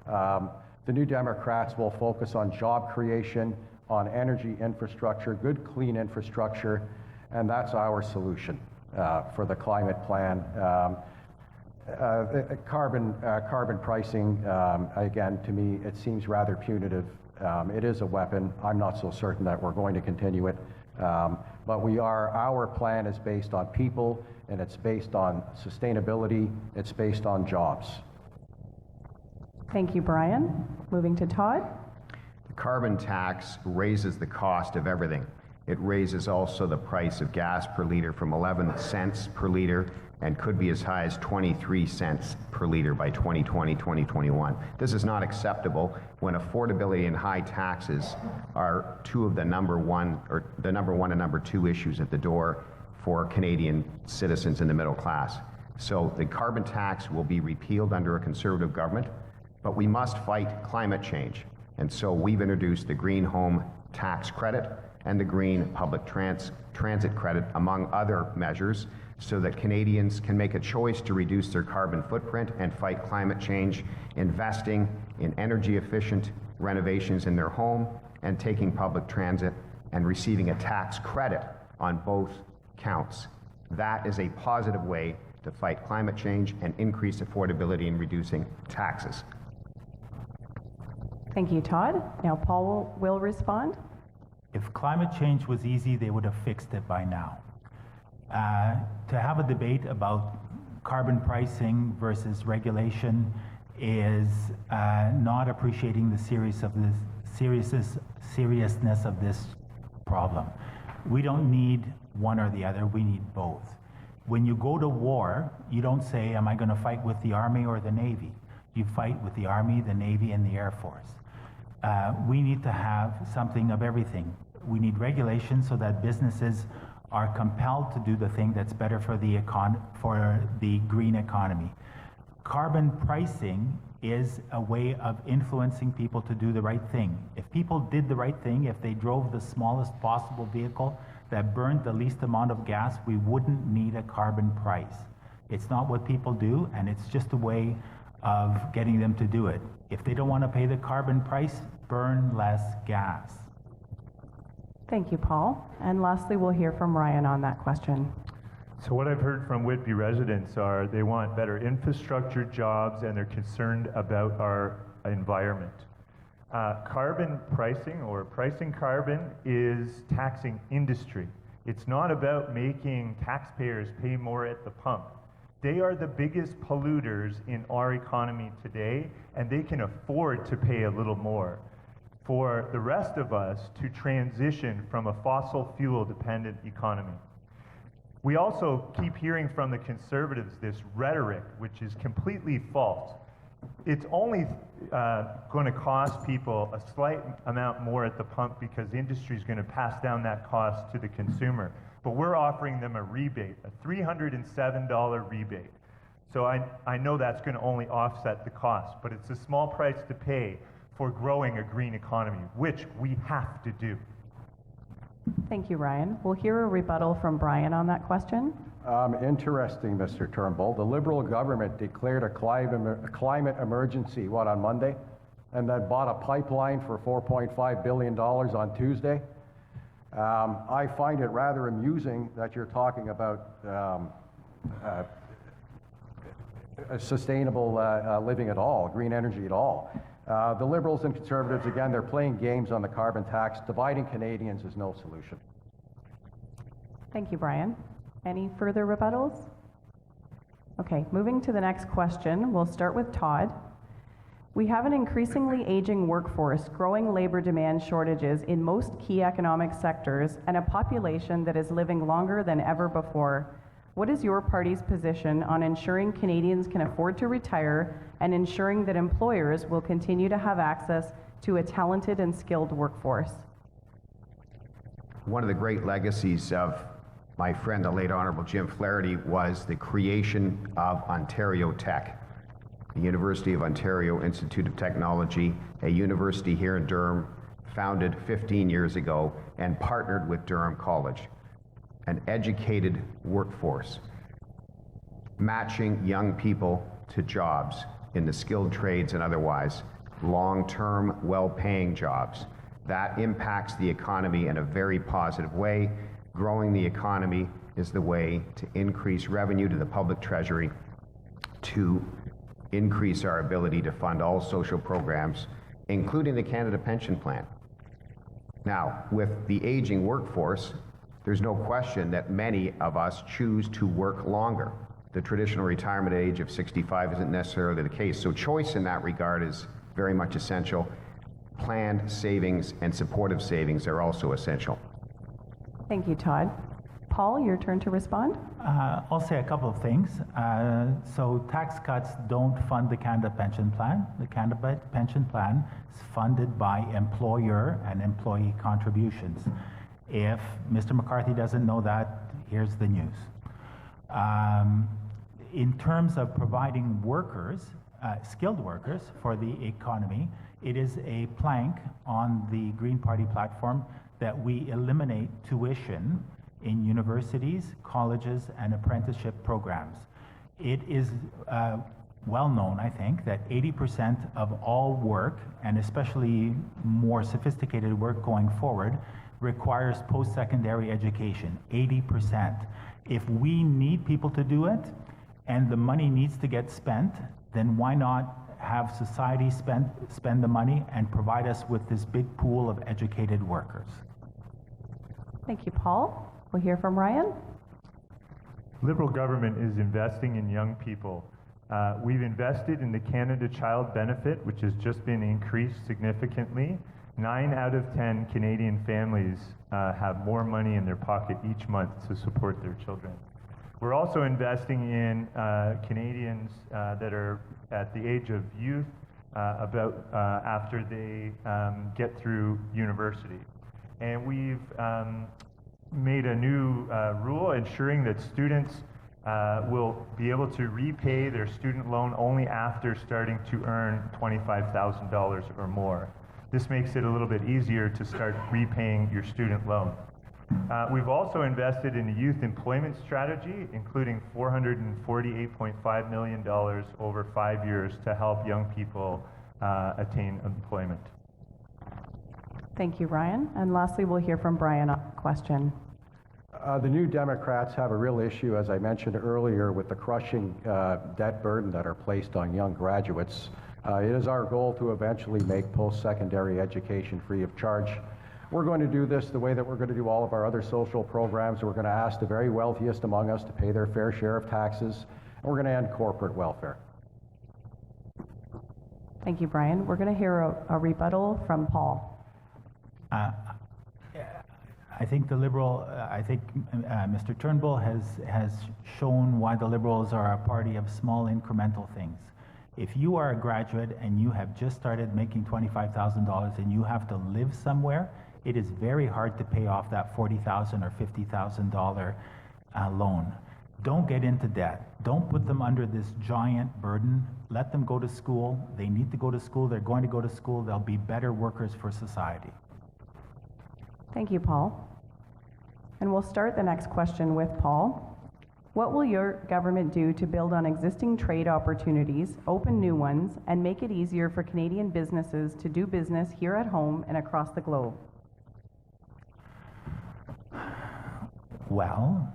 Speaker 7: The New Democrats will focus on job creation, on energy infrastructure, good clean infrastructure, and that's our solution for the climate plan. Carbon pricing, again, to me, it seems rather punitive. It is a weapon. I'm not so certain that we're going to continue it. But our plan is based on people, and it's based on sustainability, it's based on jobs.
Speaker 3: Thank you, Brian. Moving to Todd.
Speaker 4: The carbon tax raises the cost of everything. It raises also the price of gas per liter from 11 cents per liter and could be as high as 23 cents per liter by 2020, 2021. This is not acceptable when affordability and high taxes are two of the number one and number two issues at the door for Canadian citizens in the middle class. So the carbon tax will be repealed under a Conservative government, but we must fight climate change. And so we've introduced the Green Home Tax Credit and the Green Public Transit Credit, among other measures, so that Canadians can make a choice to reduce their carbon footprint and fight climate change, investing in energy efficient renovations in their home and taking public transit and receiving a tax credit on both counts. That is a positive way to fight climate change and increase affordability in reducing taxes.
Speaker 3: Thank you, Todd. Now Paul will respond.
Speaker 5: If climate change was easy, they would have fixed it by now. To have a debate about carbon pricing versus regulation is not appreciating the seriousness of this problem. We don't need one or the other, we need both. When you go to war, you don't say, am I going to fight with the Army or the Navy? You fight with the Army, the Navy, and the Air Force. We need to have something of everything. We need regulation so that businesses are compelled to do the thing that's better for the green economy. Carbon pricing is a way of influencing people to do the right thing. If people did the right thing, if they drove the smallest possible vehicle that burned the least amount of gas, we wouldn't need a carbon price. It's not what people do, and it's just a way of getting them to do it. If they don't want to pay the carbon price, burn less gas.
Speaker 3: Thank you, Paul. And lastly, we'll hear from Ryan on that question.
Speaker 6: So what I've heard from Whitby residents are they want better infrastructure, jobs, and they're concerned about our environment. Carbon pricing, or pricing carbon, is taxing industry. It's not about making taxpayers pay more at the pump. They are the biggest polluters in our economy today, and they can afford to pay a little more. For the rest of us to transition from a fossil fuel dependent economy. We also keep hearing from the Conservatives this rhetoric, which is completely false. It's only going to cost people a slight amount more at the pump because the industry is going to pass down that cost to the consumer. But we're offering them a rebate, a $307 rebate. So I know that's going to only offset the cost, but it's a small price to pay for growing a green economy, which we have to do.
Speaker 3: Thank you, Ryan. We'll hear a rebuttal from Brian on that question.
Speaker 7: Interesting, Mr. Turnbull. The Liberal government declared a climate emergency, on Monday? And then bought a pipeline for $4.5 billion on Tuesday. I find it rather amusing that you're talking about sustainable living at all, green energy at all. The Liberals and Conservatives, again, they're playing games on the carbon tax. Dividing Canadians is no solution.
Speaker 3: Thank you, Brian. Any further rebuttals? Okay, moving to the next question, we'll start with Todd. We have an increasingly aging workforce, growing labor demand shortages in most key economic sectors, and a population that is living longer than ever before. What is your party's position on ensuring Canadians can afford to retire and ensuring that employers will continue to have access to a talented and skilled workforce?
Speaker 4: One of the great legacies of my friend, the late Honorable Jim Flaherty, was the creation of Ontario Tech, the University of Ontario Institute of Technology, a university here in Durham, founded 15 years ago and partnered with Durham College. An educated workforce, matching young people to jobs in the skilled trades and otherwise, long-term, well-paying jobs. That impacts the economy in a very positive way. Growing the economy is the way to increase revenue to the public treasury, to increase our ability to fund all social programs, including the Canada Pension Plan. Now, with the aging workforce, there's no question that many of us choose to work longer. The traditional retirement age of 65 isn't necessarily the case, so choice in that regard is very much essential. Planned savings and supportive savings are also essential.
Speaker 3: Thank you, Todd. Paul, your turn to respond.
Speaker 5: I'll say a couple of things. So tax cuts don't fund the Canada Pension Plan. The Canada Pension Plan is funded by employer and employee contributions. If Mr. McCarthy doesn't know that, here's the news. In terms of providing workers, skilled workers for the economy, it is a plank on the Green Party platform that we eliminate tuition in universities, colleges, and apprenticeship programs. It is well known, I think, that 80% of all work, and especially more sophisticated work going forward, requires post-secondary education, 80%. If we need people to do it, and the money needs to get spent, then why not have society spend the money and provide us with this big pool of educated workers?
Speaker 3: Thank you, Paul. We'll hear from Ryan.
Speaker 6: Liberal government is investing in young people. We've invested in the Canada Child Benefit, which has just been increased significantly. 9 out of 10 Canadian families have more money in their pocket each month to support their children. We're also investing in Canadians that are at the age of youth after they get through university. And we've made a new rule ensuring that students will be able to repay their student loan only after starting to earn $25,000 or more. This makes it a little bit easier to start repaying your student loan. We've also invested in a youth employment strategy, including $448.5 million over 5 years to help young people attain employment.
Speaker 3: Thank you, Ryan. And lastly, we'll hear from Brian on the question.
Speaker 7: The New Democrats have a real issue, as I mentioned earlier, with the crushing debt burden that are placed on young graduates. It is our goal to eventually make post-secondary education free of charge. We're going to do this the way that we're going to do all of our other social programs. We're going to ask the very wealthiest among us to pay their fair share of taxes, and we're going to end corporate welfare.
Speaker 3: Thank you, Brian. We're going to hear a rebuttal from Paul.
Speaker 5: I think Mr. Turnbull has shown why the Liberals are a party of small incremental things. If you are a graduate and you have just started making $25,000 and you have to live somewhere, it is very hard to pay off that $40,000 or $50,000 loan. Don't get into debt. Don't put them under this giant burden. Let them go to school. They need to go to school. They're going to go to school. They'll be better workers for society.
Speaker 3: Thank you, Paul. And we'll start the next question with Paul. What will your government do to build on existing trade opportunities, open new ones, and make it easier for Canadian businesses to do business here at home and across the globe?
Speaker 5: Well,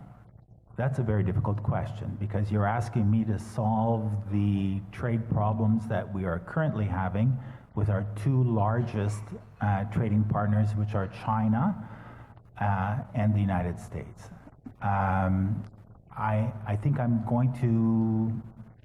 Speaker 5: that's a very difficult question because you're asking me to solve the trade problems that we are currently having with our two largest trading partners, which are China and the United States. I think I'm going to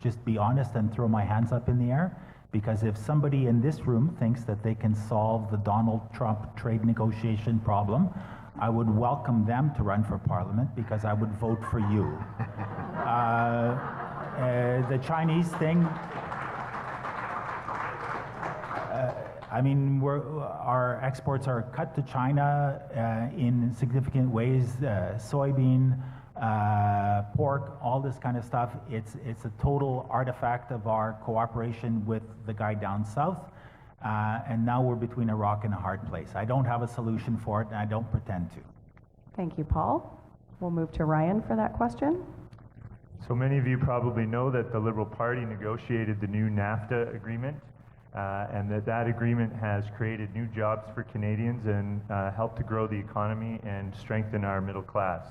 Speaker 5: just be honest and throw my hands up in the air, because if somebody in this room thinks that they can solve the Donald Trump trade negotiation problem, I would welcome them to run for parliament because I would vote for you. The Chinese thing, I mean, our exports are cut to China in significant ways, soybean, pork, all this kind of stuff. It's a total artifact of our cooperation with the guy down south. And now we're between a rock and a hard place. I don't have a solution for it, and I don't pretend to.
Speaker 3: Thank you, Paul. We'll move to Ryan for that question.
Speaker 6: So many of you probably know that the Liberal Party negotiated the new NAFTA agreement, and that agreement has created new jobs for Canadians and helped to grow the economy and strengthen our middle class.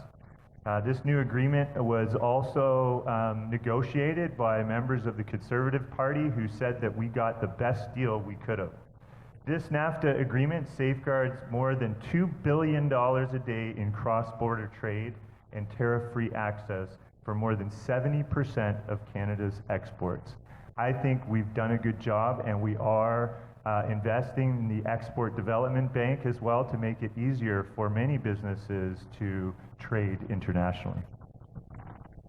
Speaker 6: This new agreement was also negotiated by members of the Conservative Party who said that we got the best deal we could have. This NAFTA agreement safeguards more than $2 billion a day in cross-border trade and tariff-free access for more than 70% of Canada's exports. I think we've done a good job, and we are investing in the Export Development Bank as well to make it easier for many businesses to trade internationally.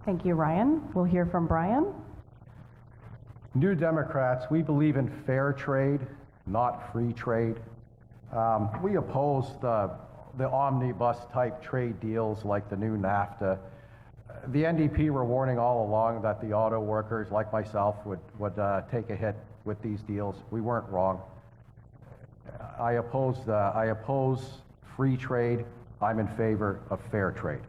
Speaker 3: Thank you, Ryan. We'll hear from Brian.
Speaker 7: New Democrats, we believe in fair trade, not free trade. We oppose the omnibus type trade deals like the new NAFTA. The NDP were warning all along that the auto workers like myself would take a hit with these deals. We weren't wrong. I oppose free trade. I'm in favor of fair trade.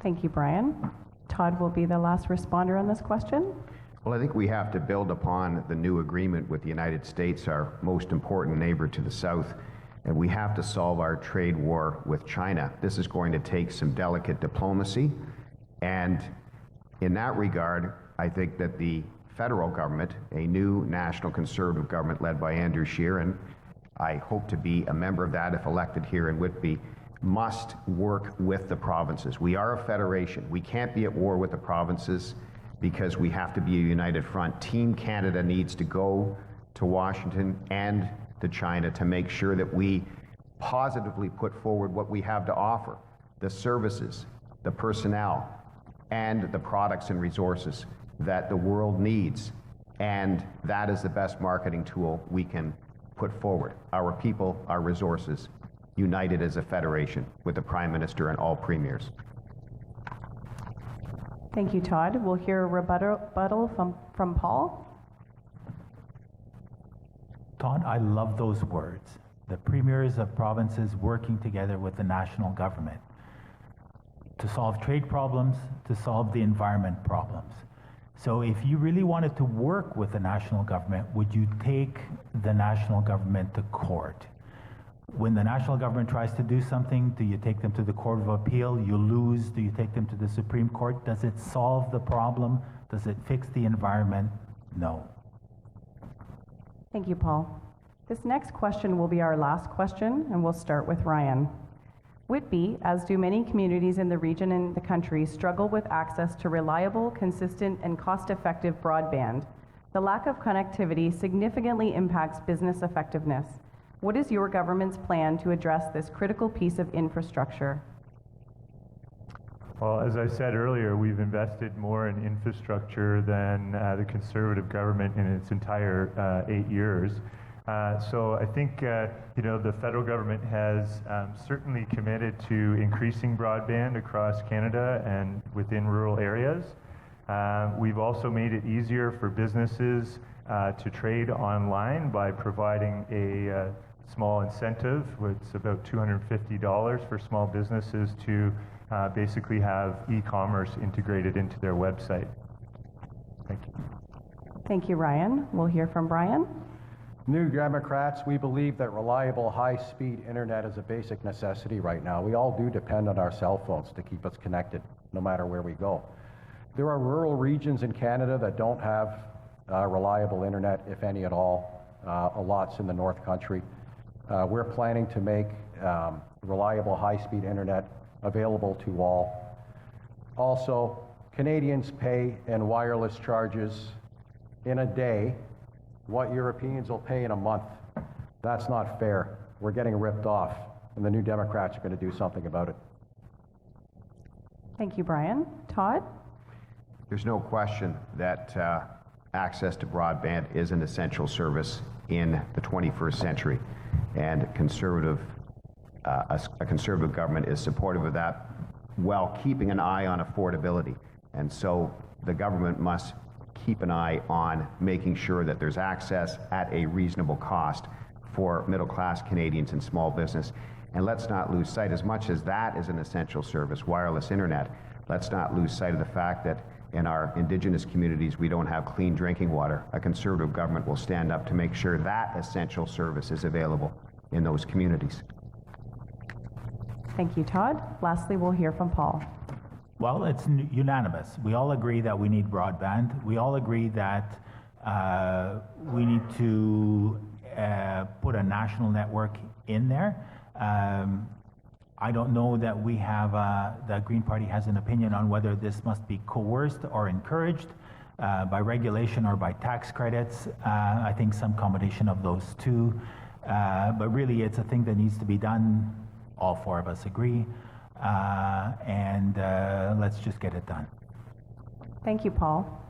Speaker 3: Thank you, Brian. Todd will be the last responder on this question.
Speaker 4: Well, I think we have to build upon the new agreement with the United States, our most important neighbor to the south, and we have to solve our trade war with China. This is going to take some delicate diplomacy, and in that regard, I think that the federal government, a new national conservative government led by Andrew Scheer, and I hope to be a member of that if elected here in Whitby, must work with the provinces. We are a federation. We can't be at war with the provinces because we have to be a united front. Team Canada needs to go to Washington and to China to make sure that we positively put forward what we have to offer, the services, the personnel, and the products and resources that the world needs. And that is the best marketing tool we can put forward. Our people, our resources, united as a federation with the Prime Minister and all premiers.
Speaker 3: Thank you, Todd. We'll hear a rebuttal from Paul.
Speaker 5: Todd, I love those words. The premiers of provinces working together with the national government to solve trade problems, to solve the environment problems. So if you really wanted to work with the national government, would you take the national government to court? When the national government tries to do something, do you take them to the Court of Appeal? You lose. Do you take them to the Supreme Court? Does it solve the problem? Does it fix the environment? No.
Speaker 3: Thank you, Paul. This next question will be our last question, and we'll start with Ryan. Whitby, as do many communities in the region and the country, struggle with access to reliable, consistent, and cost-effective broadband. The lack of connectivity significantly impacts business effectiveness. What is your government's plan to address this critical piece of infrastructure?
Speaker 6: Well, as I said earlier, we've invested more in infrastructure than the Conservative government in its entire 8 years. So I think the federal government has certainly committed to increasing broadband across Canada and within rural areas. We've also made it easier for businesses to trade online by providing a small incentive. It's about $250 for small businesses to basically have e-commerce integrated into their website. Thank you.
Speaker 3: Thank you, Ryan. We'll hear from Brian.
Speaker 7: New Democrats, we believe that reliable high-speed internet is a basic necessity right now. We all do depend on our cell phones to keep us connected no matter where we go. There are rural regions in Canada that don't have reliable internet, if any at all. A lot's in the North Country. We're planning to make reliable high-speed internet available to all. Also, Canadians pay in wireless charges in a day what Europeans will pay in a month. That's not fair. We're getting ripped off, and the New Democrats are going to do something about it.
Speaker 3: Thank you, Brian. Todd?
Speaker 4: There's no question that access to broadband is an essential service in the 21st century, and a conservative government is supportive of that while keeping an eye on affordability. And so the government must keep an eye on making sure that there's access at a reasonable cost for middle-class Canadians and small business. And let's not lose sight, as much as that is an essential service, wireless internet, let's not lose sight of the fact that in our Indigenous communities we don't have clean drinking water. A Conservative government will stand up to make sure that essential service is available in those communities.
Speaker 3: Thank you, Todd. Lastly, we'll hear from Paul.
Speaker 5: Well, it's unanimous. We all agree that we need broadband. We all agree that we need to put a national network in there. I don't know that we have, the Green Party has an opinion on whether this must be coerced or encouraged by regulation or by tax credits. I think some combination of those two. But really, it's a thing that needs to be done. All four of us agree. And let's just get it done.
Speaker 3: Thank you, Paul.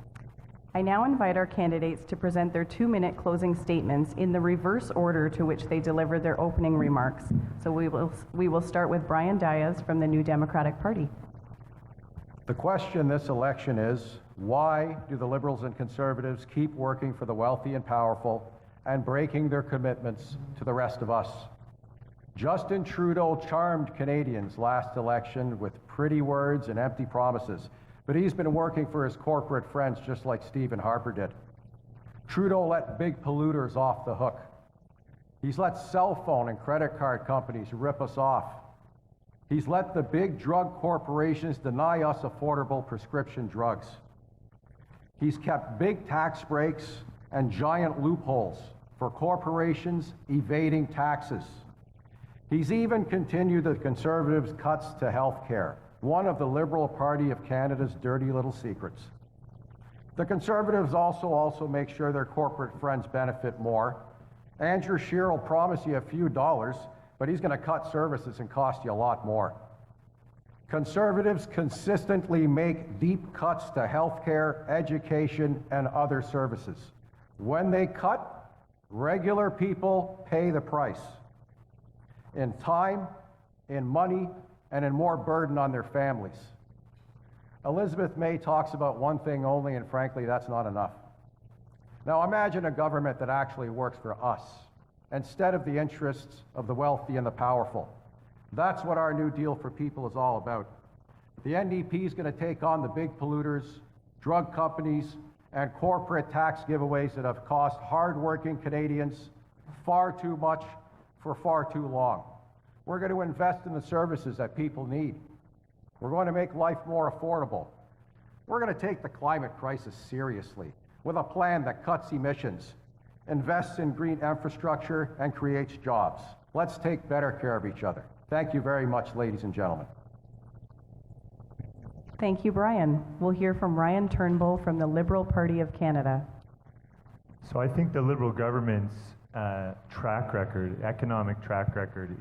Speaker 3: I now invite our candidates to present their 2-minute closing statements in the reverse order to which they delivered their opening remarks. So we will start with Brian Diaz from the New Democratic Party.
Speaker 7: The question this election is, why do the Liberals and Conservatives keep working for the wealthy and powerful and breaking their commitments to the rest of us? Justin Trudeau charmed Canadians last election with pretty words and empty promises, but he's been working for his corporate friends just like Stephen Harper did. Trudeau let big polluters off the hook. He's let cell phone and credit card companies rip us off. He's let the big drug corporations deny us affordable prescription drugs. He's kept big tax breaks and giant loopholes for corporations evading taxes. He's even continued the Conservatives' cuts to health care, one of the Liberal Party of Canada's dirty little secrets. The Conservatives also make sure their corporate friends benefit more. Andrew Scheer will promise you a few dollars, but he's going to cut services and cost you a lot more. Conservatives consistently make deep cuts to health care, education, and other services. When they cut, regular people pay the price. In time, in money, and in more burden on their families. Elizabeth May talks about one thing only, and frankly, that's not enough. Now imagine a government that actually works for us, instead of the interests of the wealthy and the powerful. That's what our New Deal for People is all about. The NDP is going to take on the big polluters, drug companies, and corporate tax giveaways that have cost hard-working Canadians far too much for far too long. We're going to invest in the services that people need. We're going to make life more affordable. We're going to take the climate crisis seriously with a plan that cuts emissions, invests in green infrastructure, and creates jobs. Let's take better care of each other. Thank you very much, ladies and gentlemen.
Speaker 3: Thank you, Brian. We'll hear from Ryan Turnbull from the Liberal Party of Canada.
Speaker 6: So I think the Liberal government's track record, economic track record,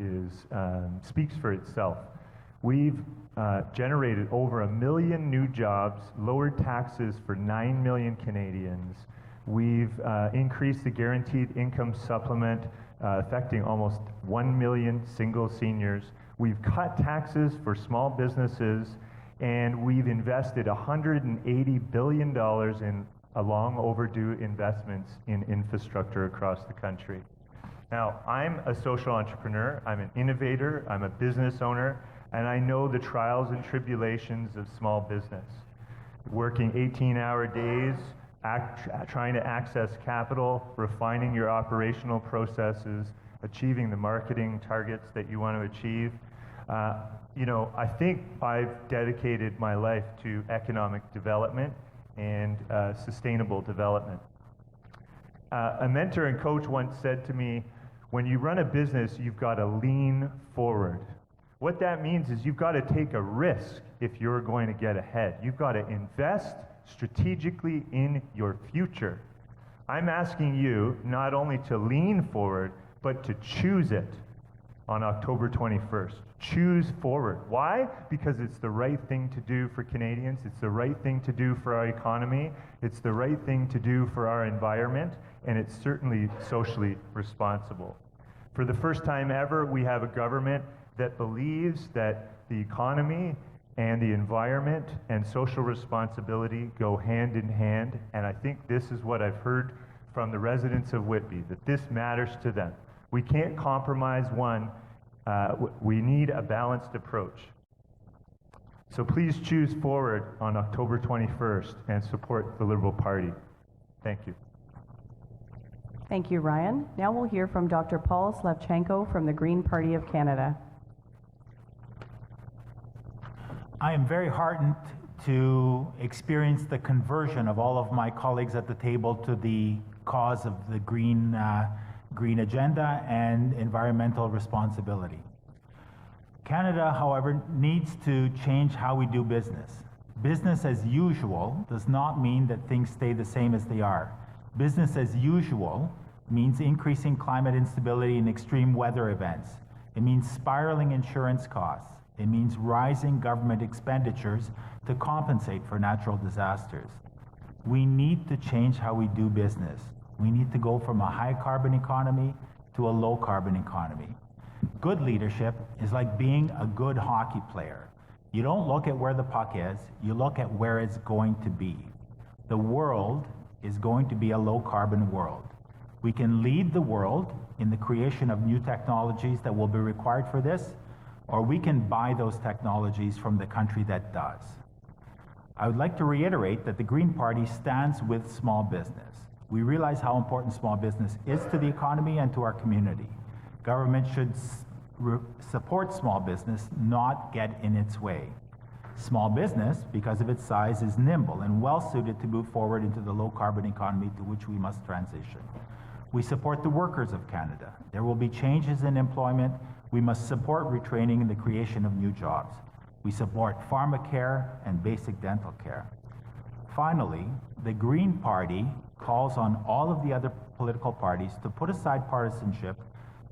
Speaker 6: speaks for itself. We've generated over 1 million new jobs, lowered taxes for 9 million Canadians. We've increased the guaranteed income supplement, affecting almost 1 million single seniors. We've cut taxes for small businesses, and we've invested $180 billion in long overdue investments in infrastructure across the country. Now, I'm a social entrepreneur, I'm an innovator, I'm a business owner, and I know the trials and tribulations of small business. Working 18-hour days, trying to access capital, refining your operational processes, achieving the marketing targets that you want to achieve. I think I've dedicated my life to economic development and sustainable development. A mentor and coach once said to me, when you run a business, you've got to lean forward. What that means is you've got to take a risk if you're going to get ahead. You've got to invest strategically in your future. I'm asking you not only to lean forward, but to choose it on October 21st. Choose forward. Why? Because it's the right thing to do for Canadians. It's the right thing to do for our economy. It's the right thing to do for our environment, and it's certainly socially responsible. For the first time ever, we have a government that believes that the economy and the environment and social responsibility go hand in hand, and I think this is what I've heard from the residents of Whitby, that this matters to them. We can't compromise one. We need a balanced approach. So please choose forward on October 21st and support the Liberal Party. Thank you.
Speaker 3: Thank you, Ryan. Now we'll hear from Dr. Paul Slavchenko from the Green Party of Canada.
Speaker 5: I am very heartened to experience the conversion of all of my colleagues at the table to the cause of the green agenda and environmental responsibility. Canada, however, needs to change how we do business. Business as usual does not mean that things stay the same as they are. Business as usual means increasing climate instability and extreme weather events. It means spiraling insurance costs. It means rising government expenditures to compensate for natural disasters. We need to change how we do business. We need to go from a high carbon economy to a low carbon economy. Good leadership is like being a good hockey player. You don't look at where the puck is, you look at where it's going to be. The world is going to be a low carbon world. We can lead the world in the creation of new technologies that will be required for this, or we can buy those technologies from the country that does. I would like to reiterate that the Green Party stands with small business. We realize how important small business is to the economy and to our community. Government should support small business, not get in its way. Small business, because of its size, is nimble and well suited to move forward into the low carbon economy to which we must transition. We support the workers of Canada. There will be changes in employment. We must support retraining and the creation of new jobs. We support pharmacare and basic dental care. Finally, the Green Party calls on all of the other political parties to put aside partisanship,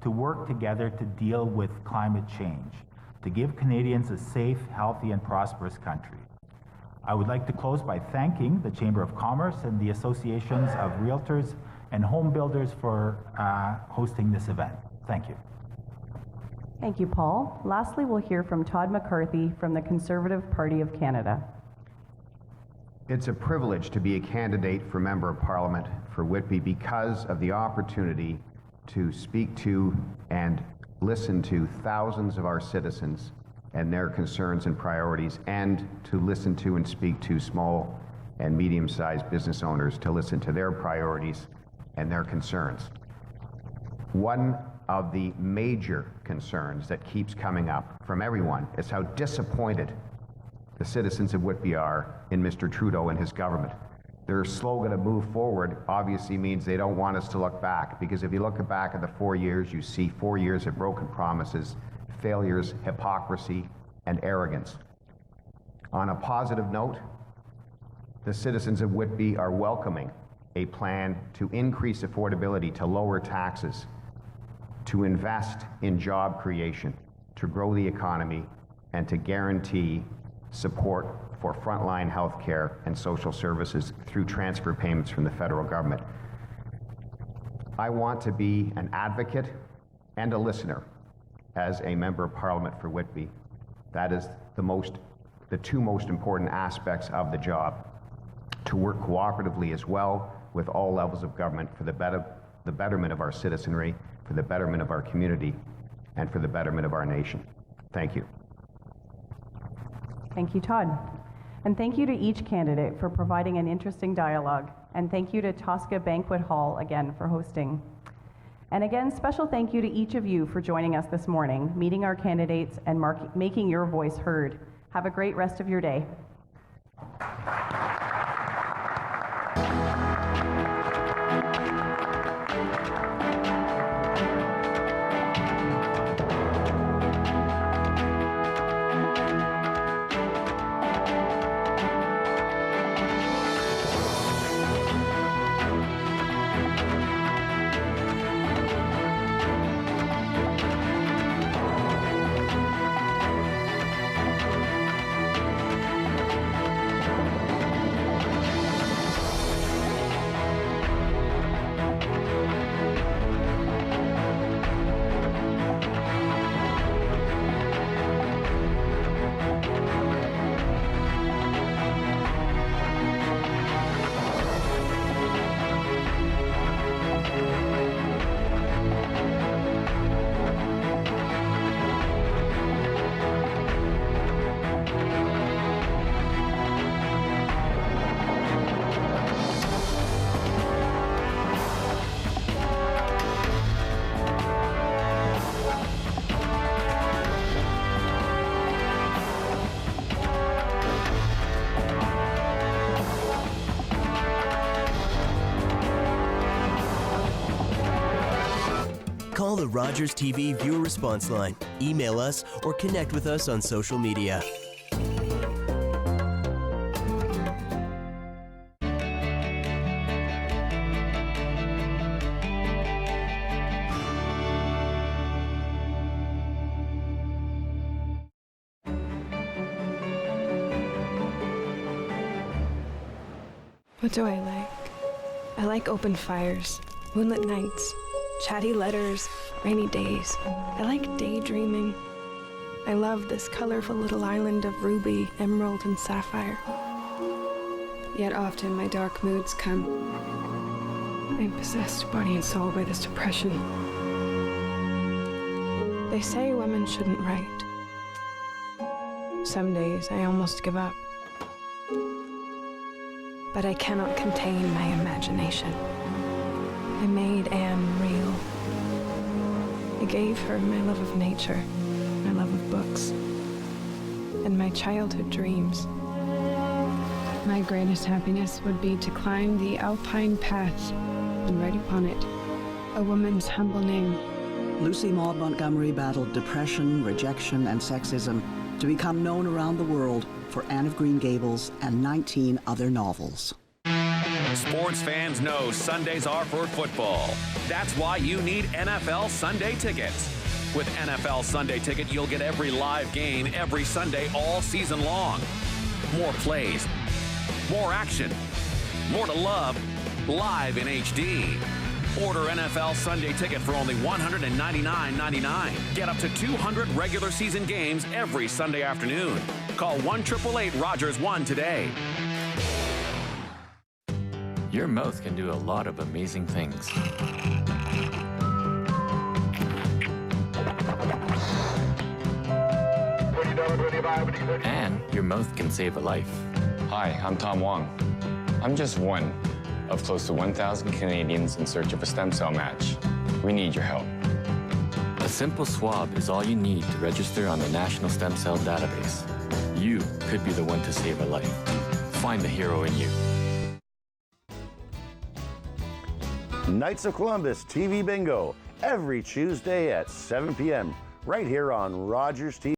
Speaker 5: to work together to deal with climate change, to give Canadians a safe, healthy, and prosperous country. I would like to close by thanking the Chamber of Commerce and the associations of realtors and home builders for hosting this event. Thank you.
Speaker 3: Thank you, Paul. Lastly, we'll hear from Todd McCarthy from the Conservative Party of Canada.
Speaker 4: It's a privilege to be a candidate for Member of Parliament for Whitby because of the opportunity to speak to and listen to thousands of our citizens and their concerns and priorities, and to listen to and speak to small and medium-sized business owners, to listen to their priorities and their concerns. One of the major concerns that keeps coming up from everyone is how disappointed the citizens of Whitby are in Mr. Trudeau and his government. Their slogan of move forward obviously means they don't want us to look back, because if you look back at the 4 years, you see 4 years of broken promises, failures, hypocrisy, and arrogance. On a positive note, the citizens of Whitby are welcoming a plan to increase affordability, to lower taxes, to invest in job creation, to grow the economy, and to guarantee support for frontline health care and social services through transfer payments from the federal government. I want to be an advocate and a listener as a member of Parliament for Whitby. That is the two most important aspects of the job, to work cooperatively as well with all levels of government for the betterment of our citizenry, for the betterment of our community, and for the betterment of our nation. Thank you.
Speaker 3: Thank you, Todd. And thank you to each candidate for providing an interesting dialogue. And thank you to Tosca Banquet Hall again for hosting. And again, special thank you to each of you for joining us this morning, meeting our candidates and making your voice heard. Have a great rest of your day.
Speaker 2: Call the Rogers TV viewer response line, email us, or connect with us on social media.
Speaker 8: What do I like? I like open fires, moonlit nights, chatty letters, rainy days. I like daydreaming. I love this colorful little island of ruby, emerald, and sapphire. Yet often my dark moods come. I'm possessed body and soul by this depression. They say women shouldn't write. Some days I almost give up. But I cannot contain my imagination. I made Anne real. I gave her my love of nature, my love of books, and my childhood dreams. My greatest happiness would be to climb the alpine path and write upon it a woman's humble name.
Speaker 9: Lucy Maud Montgomery battled depression, rejection, and sexism to become known around the world for Anne of Green Gables and 19 other novels.
Speaker 1: Sports fans know Sundays are for football. That's why you need NFL Sunday tickets. With NFL Sunday Ticket, you'll get every live game every Sunday all season long. More plays, more action, more to love, live in HD. Order NFL Sunday Ticket for only $199.99. Get up to 200 regular season games every Sunday afternoon. Call 1-888-ROGERS-1 today.
Speaker 10: Your mouth can do a lot of amazing things. And your mouth can save a life.
Speaker 11: Hi, I'm Tom Wong. I'm just one of close to 1,000 Canadians in search of a stem cell match. We need your help.
Speaker 10: A simple swab is all you need to register on the National Stem Cell Database. You could be the one to save a life. Find the hero in you.
Speaker 12: Knights of Columbus TV Bingo every Tuesday at 7 p.m. right here on Rogers TV.